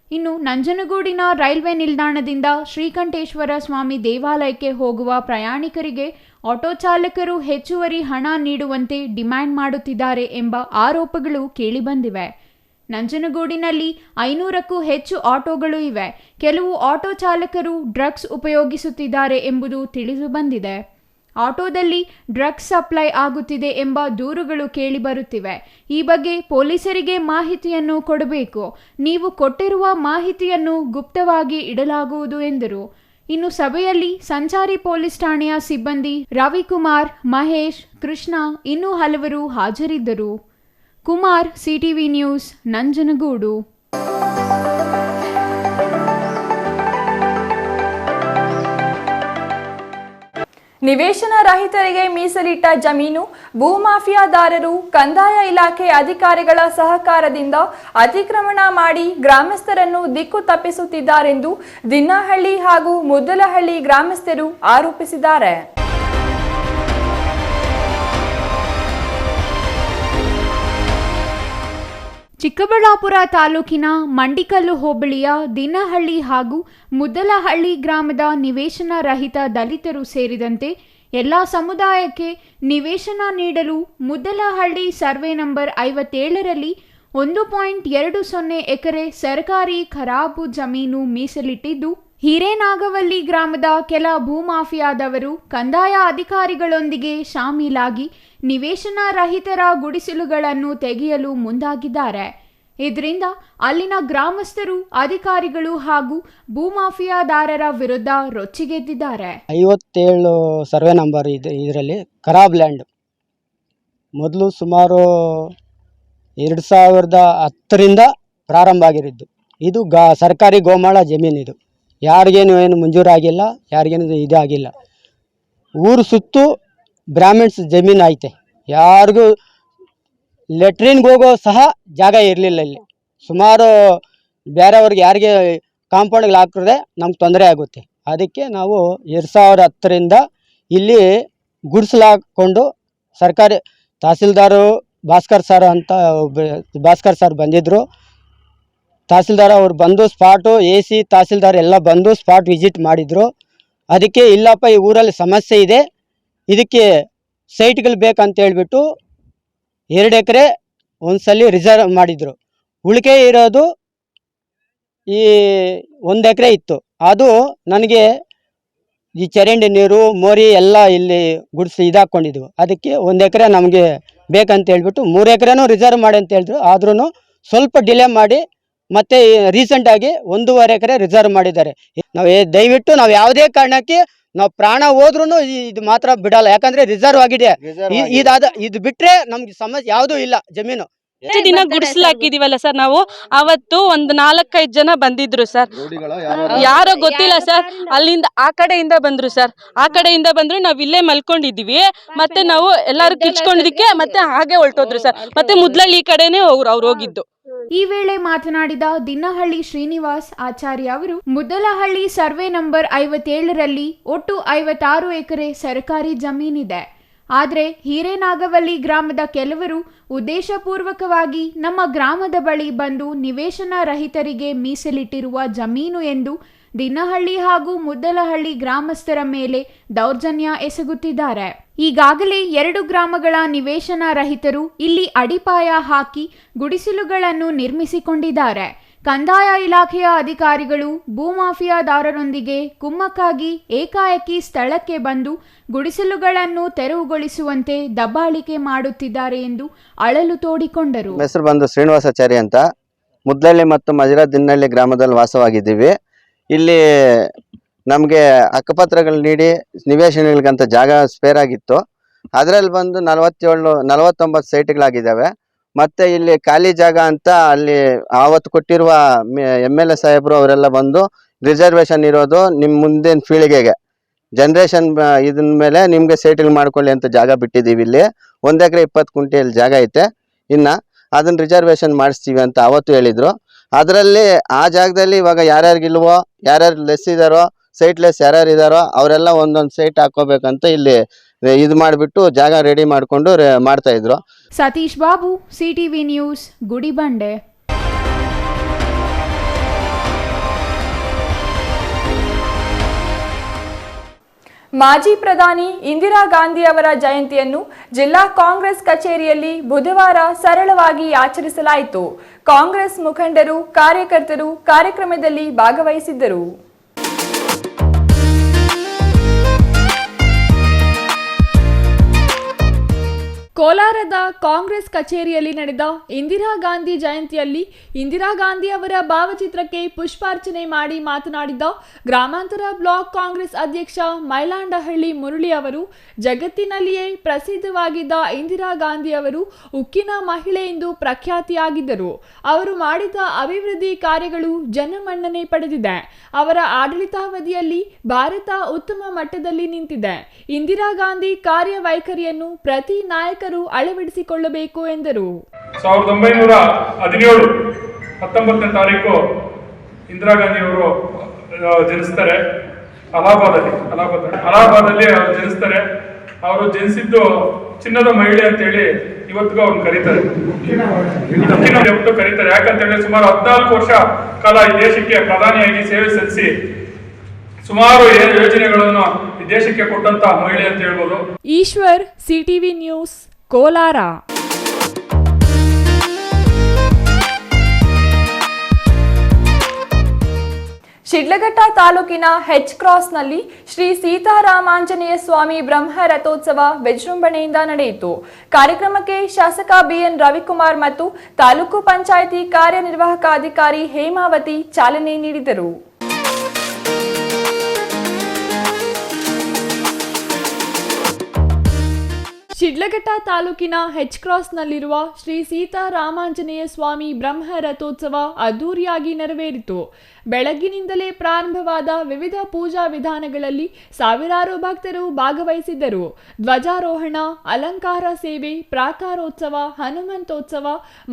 ಇನ್ನು ನಂಜನಗೂಡಿನ ರೈಲ್ವೆ ನಿಲ್ದಾಣದಿಂದ ಶ್ರೀಕಂಠೇಶ್ವರ ಸ್ವಾಮಿ ದೇವಾಲಯಕ್ಕೆ ಹೋಗುವ ಪ್ರಯಾಣಿಕರಿಗೆ ಆಟೋ ಚಾಲಕರು ಹೆಚ್ಚುವರಿ ಹಣ ನೀಡುವಂತೆ ಡಿಮ್ಯಾಂಡ್ ಮಾಡುತ್ತಿದ್ದಾರೆ ಎಂಬ ಆರೋಪಗಳು ಕೇಳಿಬಂದಿವೆ. ನಂಜನಗೂಡಿನಲ್ಲಿ 500ಕ್ಕೂ ಹೆಚ್ಚು ಆಟೋಗಳು ಇವೆ. ಕೆಲವು ಆಟೋ ಚಾಲಕರು ಡ್ರಗ್ಸ್ ಉಪಯೋಗಿಸುತ್ತಿದ್ದಾರೆ ಎಂಬುದು ತಿಳಿದು ಬಂದಿದೆ. ಆಟೋದಲ್ಲಿ ಡ್ರಗ್ಸ್ ಸಪ್ಲೈ ಆಗುತ್ತಿದೆ ಎಂಬ ದೂರುಗಳು ಕೇಳಿಬರುತ್ತಿವೆ. ಈ ಬಗ್ಗೆ ಪೊಲೀಸರಿಗೆ ಮಾಹಿತಿಯನ್ನು ಕೊಡಬೇಕು. ನೀವು ಕೊಟ್ಟಿರುವ ಮಾಹಿತಿಯನ್ನು ಗುಪ್ತವಾಗಿ ಇಡಲಾಗುವುದು ಎಂದರು. ಇನ್ನು ಸಭೆಯಲ್ಲಿ ಸಂಚಾರಿ ಪೊಲೀಸ್ ಠಾಣೆಯ ಸಿಬ್ಬಂದಿ ರವಿಕುಮಾರ್, ಮಹೇಶ್, ಕೃಷ್ಣ ಇನ್ನೂ ಹಲವರು ಹಾಜರಿದ್ದರು. Kumar, CTV news, Nanjangud. ನಿವೇಶನ ರಹಿತರಿಗೆ ಮೀಸಲಿಟ್ಟ ಜಮೀನು ಭೂಮಾಫಿಯಾದಾರರು ಕಂದಾಯ ಇಲಾಖೆ ಅಧಿಕಾರಿಗಳ ಸಹಕಾರದಿಂದ ಅತಿಕ್ರಮಣ ಮಾಡಿ ಗ್ರಾಮಸ್ಥರನ್ನು ದಿಕ್ಕು ತಪ್ಪಿಸುತ್ತಿದ್ದಾರೆಂದು ದಿನ್ನಹಳ್ಳಿ ಹಾಗೂ ಮುದ್ದಲಹಳ್ಳಿ ಗ್ರಾಮಸ್ಥರು ಆರೋಪಿಸಿದ್ದಾರೆ. ಚಿಕ್ಕಬಳ್ಳಾಪುರ ತಾಲೂಕಿನ ಮಂಡಿಕಲ್ಲು ಹೋಬಳಿಯ ದಿನ್ನಹಳ್ಳಿ ಹಾಗೂ ಮುದ್ದಲಹಳ್ಳಿ ಗ್ರಾಮದ ನಿವೇಶನ ರಹಿತ ದಲಿತರು ಸೇರಿದಂತೆ ಎಲ್ಲ ಸಮುದಾಯಕ್ಕೆ ನಿವೇಶನ ನೀಡಲು ಮುದ್ದಲಹಳ್ಳಿ ಸರ್ವೆ ನಂಬರ್ 57ರಲ್ಲಿ 1.20 ಎಕರೆ ಸರ್ಕಾರಿ ಖರಾಬು ಜಮೀನು ಮೀಸಲಿಟ್ಟಿದ್ದು, ಹಿರೇನಾಗವಲ್ಲಿ ಗ್ರಾಮದ ಕೆಲ ಭೂಮಾಫಿಯಾದವರು ಕಂದಾಯ ಅಧಿಕಾರಿಗಳೊಂದಿಗೆ ಶಾಮೀಲಾಗಿ ನಿವೇಶನ ರಹಿತರ ಗುಡಿಸಲುಗಳನ್ನು ತೆಗೆಯಲು ಮುಂದಾಗಿದ್ದಾರೆ. ಇದರಿಂದ ಅಲ್ಲಿನ ಗ್ರಾಮಸ್ಥರು, ಅಧಿಕಾರಿಗಳು ಹಾಗೂ ಭೂಮಾಫಿಯಾದಾರರ ವಿರುದ್ಧ ರೊಚ್ಚಿಗೆದ್ದಿದ್ದಾರೆ. 57 ಸರ್ವೆ ನಂಬರ್ ಇದರಲ್ಲಿ ಖರಾಬ್ ಲ್ಯಾಂಡ್ ಮೊದಲು ಸುಮಾರು 2010ರಿಂದ ಪ್ರಾರಂಭ ಆಗಿರಿದ್ದು. ಇದು ಸರ್ಕಾರಿ ಗೋಮಾಳ ಜಮೀನು. ಇದು ಯಾರಿಗೇನು ಏನು ಮಂಜೂರಾಗಿಲ್ಲ, ಯಾರಿಗೇನು ಇದಾಗಿಲ್ಲ. ಊರು ಸುತ್ತು ಬ್ರಾಹ್ಮಿಣ್ಸ್ ಜಮೀನು ಐತೆ. ಯಾರಿಗೂ ಲೆಟ್ರಿನ್ಗೆ ಹೋಗೋ ಸಹ ಜಾಗ ಇರಲಿಲ್ಲ. ಇಲ್ಲಿ ಸುಮಾರು ಬೇರೆಯವ್ರಿಗೆ ಯಾರಿಗೆ ಕಾಂಪೌಂಡ್ಗಳು ಹಾಕಿದ್ರೆ ನಮ್ಗೆ ತೊಂದರೆ ಆಗುತ್ತೆ. ಅದಕ್ಕೆ ನಾವು 2010ರಿಂದ ಇಲ್ಲಿ ಗುಡಿಸಲಾಕೊಂಡು ಸರ್ಕಾರಿ ತಹಸೀಲ್ದಾರು ಭಾಸ್ಕರ್ ಸರ್ ಬಂದಿದ್ದರು. ತಹಸೀಲ್ದಾರ್ ಅವ್ರು ಬಂದು ಸ್ಪಾಟು AC ತಹಸೀಲ್ದಾರ್ ಎಲ್ಲ ಬಂದು ಸ್ಪಾಟ್ ವಿಸಿಟ್ ಮಾಡಿದರು. ಅದಕ್ಕೆ ಇಲ್ಲಪ್ಪ ಈ ಊರಲ್ಲಿ ಸಮಸ್ಯೆ ಇದೆ, ಇದಕ್ಕೆ ಸೈಟ್ಗಳು ಬೇಕಂತ ಹೇಳ್ಬಿಟ್ಟು 2 ಎಕರೆ ಒಂದ್ಸಲಿ ರಿಸರ್ವ್ ಮಾಡಿದರು. ಉಳಿಕೆ ಇರೋದು ಈ 1 ಎಕರೆ ಇತ್ತು. ಅದು ನನಗೆ ಈ ಚರಂಡಿ ನೀರು ಮೋರಿ ಎಲ್ಲ ಇಲ್ಲಿ ಗುಡಿಸಿ ಇದಾಕೊಂಡಿದ್ವು. ಅದಕ್ಕೆ 1 ಎಕರೆ ನಮಗೆ ಬೇಕಂತ ಹೇಳ್ಬಿಟ್ಟು 3 ಎಕರೆನೂ ರಿಸರ್ವ್ ಮಾಡಿ ಅಂತ ಹೇಳಿದ್ರು. ಆದ್ರೂ ಸ್ವಲ್ಪ ಡಿಲೇ ಮಾಡಿ ಮತ್ತೆ ರೀಸೆಂಟಾಗಿ 1.5 ಎಕರೆ ರಿಸರ್ವ್ ಮಾಡಿದ್ದಾರೆ. ದಯವಿಟ್ಟು ನಾವು ಯಾವುದೇ ಕಾರಣಕ್ಕೆ ನಾವು ಪ್ರಾಣ ಹೋದ್ರೂ ಇದು ಮಾತ್ರ ಬಿಡಲ್ಲ. ಯಾಕಂದ್ರೆ ರಿಸರ್ವ್ ಆಗಿದೆ. ಇದು ಬಿಟ್ರೆ ನಮ್ಗೆ ಸಮಸ್ಯೆ ಯಾವುದೂ ಇಲ್ಲ. ಜಮೀನು ಎಷ್ಟು ದಿನ ಗುಡಿಸಲು ಹಾಕಿದೀವಲ್ಲ ಸರ್, ನಾವು ಅವತ್ತು ಒಂದು 4-5 ಜನ ಬಂದಿದ್ರು ಸರ್. ಯಾರೋ ಗೊತ್ತಿಲ್ಲ ಸರ್, ಅಲ್ಲಿಂದ ಆ ಕಡೆಯಿಂದ ಬಂದ್ರು ಸರ್. ಆ ಕಡೆಯಿಂದ ಬಂದ್ರು, ನಾವ್ ಇಲ್ಲೇ ಮಲ್ಕೊಂಡಿದೀವಿ. ಮತ್ತೆ ನಾವು ಎಲ್ಲಾರು ಕಿಚ್ಕೊಂಡಿದ್ದಕ್ಕೆ ಮತ್ತೆ ಹಾಗೆ ಹೊರಟೋದ್ರು ಸರ್. ಮತ್ತೆ ಮುದ್ಲಳ್ಳಿ ಈ ಕಡೆನೆ ಅವ್ರು ಹೋಗಿದ್ದು. ಈ ವೇಳೆ ಮಾತನಾಡಿದ ದಿನ್ನಹಳ್ಳಿ ಶ್ರೀನಿವಾಸ್ ಆಚಾರ್ಯ ಅವರು ಮುದ್ದಲಹಳ್ಳಿ ಸರ್ವೆ ನಂಬರ್ 57ರಲ್ಲಿ ಒಟ್ಟು 56 ಎಕರೆ ಸರ್ಕಾರಿ ಜಮೀನಿದೆ. ಆದರೆ ಹಿರೇನಾಗವಲ್ಲಿ ಗ್ರಾಮದ ಕೆಲವರು ಉದ್ದೇಶಪೂರ್ವಕವಾಗಿ ನಮ್ಮ ಗ್ರಾಮದ ಬಳಿ ಬಂದು ನಿವೇಶನ ರಹಿತರಿಗೆ ಮೀಸಲಿಟ್ಟಿರುವ ಜಮೀನು ಎಂದು ದಿನ್ನಹಳ್ಳಿ ಹಾಗೂ ಮುದ್ದಲಹಳ್ಳಿ ಗ್ರಾಮಸ್ಥರ ಮೇಲೆ ದೌರ್ಜನ್ಯ ಎಸಗುತ್ತಿದ್ದಾರೆ. ಈಗಾಗಲೇ 2 ಗ್ರಾಮಗಳ ನಿವೇಶನ ರಹಿತರು ಇಲ್ಲಿ ಅಡಿಪಾಯ ಹಾಕಿ ಗುಡಿಸಲುಗಳನ್ನು ನಿರ್ಮಿಸಿಕೊಂಡಿದ್ದಾರೆ. ಕಂದಾಯ ಇಲಾಖೆಯ ಅಧಿಕಾರಿಗಳು ಭೂಮಾಫಿಯಾದಾರರೊಂದಿಗೆ ಕುಮ್ಮಕ್ಕಾಗಿ ಏಕಾಏಕಿ ಸ್ಥಳಕ್ಕೆ ಬಂದು ಗುಡಿಸಲುಗಳನ್ನು ತೆರವುಗೊಳಿಸುವಂತೆ ದಬ್ಬಾಳಿಕೆ ಮಾಡುತ್ತಿದ್ದಾರೆ ಎಂದು ಅಳಲು ತೋಡಿಕೊಂಡರು. ಹೆಸರು ಬಂದು ಶ್ರೀನಿವಾಸಾಚಾರ್ಯ ಅಂತ, ಮುದ್ದಲಹಳ್ಳಿ ಮತ್ತು ದಿನ್ನಹಳ್ಳಿ ಗ್ರಾಮದಲ್ಲಿ ವಾಸವಾಗಿದ್ದೀವಿ. ಇಲ್ಲಿ ನಮಗೆ ಹಕ್ಕುಪತ್ರಗಳು ನೀಡಿ ನಿವೇಶನಗಳಿಗಂತ ಜಾಗ ಸ್ಪೇರ್ ಆಗಿತ್ತು. ಅದರಲ್ಲಿ ಬಂದು 49 ಸೈಟ್ಗಳಾಗಿದ್ದಾವೆ. ಮತ್ತು ಇಲ್ಲಿ ಖಾಲಿ ಜಾಗ ಅಂತ ಅಲ್ಲಿ ಆವತ್ತು ಕೊಟ್ಟಿರುವ MLA ಸಾಹೇಬರು ಅವರೆಲ್ಲ ಬಂದು ರಿಸರ್ವೇಷನ್ ಇರೋದು ನಿಮ್ಮ ಮುಂದಿನ ಪೀಳಿಗೆಗೆ ಜನ್ರೇಷನ್ ಇದನ್ ಮೇಲೆ ನಿಮಗೆ ಸೈಟ್ಗಳು ಮಾಡ್ಕೊಳ್ಳಿ ಅಂತ ಜಾಗ ಬಿಟ್ಟಿದ್ದೀವಿ. ಇಲ್ಲಿ 1 ಎಕರೆ 20 ಗುಂಟೆಯಲ್ಲಿ ಜಾಗ ಐತೆ. ಇನ್ನು ಅದನ್ನು ರಿಸರ್ವೇಷನ್ ಮಾಡಿಸ್ತೀವಿ ಅಂತ ಅವತ್ತು ಹೇಳಿದರು. ಅದರಲ್ಲಿ ಆ ಜಾಗದಲ್ಲಿ ಇವಾಗ ಯಾರ್ಯಾರಿಗಿಲ್ವೋ, ಯಾರ್ಯಾರು ಲೆಸ್ ಇದ್ದಾರೋ, ಸೈಟ್ ಲೆಸ್ ಯಾರ್ಯಾರು ಇದ್ದಾರೋ ಅವರೆಲ್ಲ ಒಂದೊಂದು ಸೈಟ್ ಹಾಕೋಬೇಕಂತ ಇಲ್ಲಿ ಇದು ಮಾಡಿಬಿಟ್ಟು ಜಾಗ ರೆಡಿ ಮಾಡಿಕೊಂಡು ಮಾಡ್ತಾಯಿದ್ರು. Satish Babu, CTV news, Gudibande. ಮಾಜಿ ಪ್ರಧಾನಿ ಇಂದಿರಾ ಗಾಂಧಿ ಅವರ ಜಯಂತಿಯನ್ನು ಜಿಲ್ಲಾ ಕಾಂಗ್ರೆಸ್ ಕಚೇರಿಯಲ್ಲಿ ಬುಧವಾರ ಸರಳವಾಗಿ ಆಚರಿಸಲಾಯಿತು. ಕಾಂಗ್ರೆಸ್ ಮುಖಂಡರು, ಕಾರ್ಯಕರ್ತರು ಕಾರ್ಯಕ್ರಮದಲ್ಲಿ ಭಾಗವಹಿಸಿದ್ದರು. ಕೋಲಾರದ ಕಾಂಗ್ರೆಸ್ ಕಚೇರಿಯಲ್ಲಿ ನಡೆದ ಇಂದಿರಾ ಗಾಂಧಿ ಜಯಂತಿಯಲ್ಲಿ ಇಂದಿರಾ ಗಾಂಧಿ ಅವರ ಭಾವಚಿತ್ರಕ್ಕೆ ಪುಷ್ಪಾರ್ಚನೆ ಮಾಡಿ ಮಾತನಾಡಿದ ಗ್ರಾಮಾಂತರ ಬ್ಲಾಕ್ ಕಾಂಗ್ರೆಸ್ ಅಧ್ಯಕ್ಷ ಮೈಲಾಂಡಹಳ್ಳಿ ಮುರಳಿ ಅವರು, ಜಗತ್ತಿನಲ್ಲಿಯೇ ಪ್ರಸಿದ್ಧವಾಗಿದ್ದ ಇಂದಿರಾ ಗಾಂಧಿ ಅವರು ಉಕ್ಕಿನ ಮಹಿಳೆ ಎಂದು ಪ್ರಖ್ಯಾತಿಯಾಗಿದ್ದರು. ಅವರು ಮಾಡಿದ ಅಭಿವೃದ್ಧಿ ಕಾರ್ಯಗಳು ಜನಮನ್ನಣೆ ಪಡೆದಿದೆ. ಅವರ ಆಡಳಿತಾವಧಿಯಲ್ಲಿ ಭಾರತ ಉತ್ತಮ ಮಟ್ಟದಲ್ಲಿ ನಿಂತಿದೆ. ಇಂದಿರಾ ಗಾಂಧಿ ಕಾರ್ಯವೈಖರಿಯನ್ನು ಪ್ರತಿ ನಾಯಕರು ಅಳವಡಿಸಿಕೊಳ್ಳಬೇಕು ಎಂದರು. 1917 19ನೇ ತಾರೀಕು ಇಂದಿರಾ ಗಾಂಧಿ ಅವರು ಜನಿಸ್ತಾರೆ. ಅಲಹಾಬಾದಲ್ಲಿ ಅವರು ಜನಿಸ್ತಾರೆ. ಅವರು ಜನಿಸಿದ್ದು ಚಿನ್ನದ ಮಹಿಳೆ ಅಂತೇಳಿ ಇವತ್ತಿಗೂ ಅವ್ರನ್ನ ಕರೀತಾರೆ. ಕರೀತಾರೆ ಯಾಕಂತೇಳಿ ಸುಮಾರು 14 ವರ್ಷ ಕಾಲ ಈ ದೇಶಕ್ಕೆ ಪ್ರಧಾನಿಯಾಗಿ ಸೇವೆ ಸಲ್ಲಿಸಿ ಸುಮಾರು ಯೋಜನೆಗಳನ್ನು ಈ ದೇಶಕ್ಕೆ ಕೊಟ್ಟಂತ ಮಹಿಳೆ ಅಂತ ಹೇಳ್ಬೋದು. Eshwar, CTV news, Kolar. ಶಿಡ್ಲಘಟ್ಟ ತಾಲೂಕಿನ H ಕ್ರಾಸ್ನಲ್ಲಿ ಶ್ರೀ ಸೀತಾರಾಮಾಂಜನೇಯ ಸ್ವಾಮಿ ಬ್ರಹ್ಮ ರಥೋತ್ಸವ ವಿಜೃಂಭಣೆಯಿಂದ ನಡೆಯಿತು. ಕಾರ್ಯಕ್ರಮಕ್ಕೆ ಶಾಸಕ BN ರವಿಕುಮಾರ್ ಮತ್ತು ತಾಲೂಕು ಪಂಚಾಯಿತಿ ಕಾರ್ಯನಿರ್ವಾಹಕ ಅಧಿಕಾರಿ ಹೇಮಾವತಿ ಚಾಲನೆ ನೀಡಿದರು. ಶಿಡ್ಲಘಟ್ಟ ತಾಲೂಕಿನ H ಕ್ರಾಸ್ನಲ್ಲಿರುವ ಶ್ರೀ ಸೀತಾರಾಮಾಂಜನೇಯ ಸ್ವಾಮಿ ಬ್ರಹ್ಮ ರಥೋತ್ಸವ ಅದ್ದೂರಿಯಾಗಿ ನೆರವೇರಿತು. ಬೆಳಗ್ಗಿನಿಂದಲೇ ಪ್ರಾರಂಭವಾದ ವಿವಿಧ ಪೂಜಾ ವಿಧಾನಗಳಲ್ಲಿ ಸಾವಿರಾರು ಭಕ್ತರು ಭಾಗವಹಿಸಿದ್ದರು. ಧ್ವಜಾರೋಹಣ, ಅಲಂಕಾರ ಸೇವೆ, ಪ್ರಾಕಾರೋತ್ಸವ, ಹನುಮಂತೋತ್ಸವ,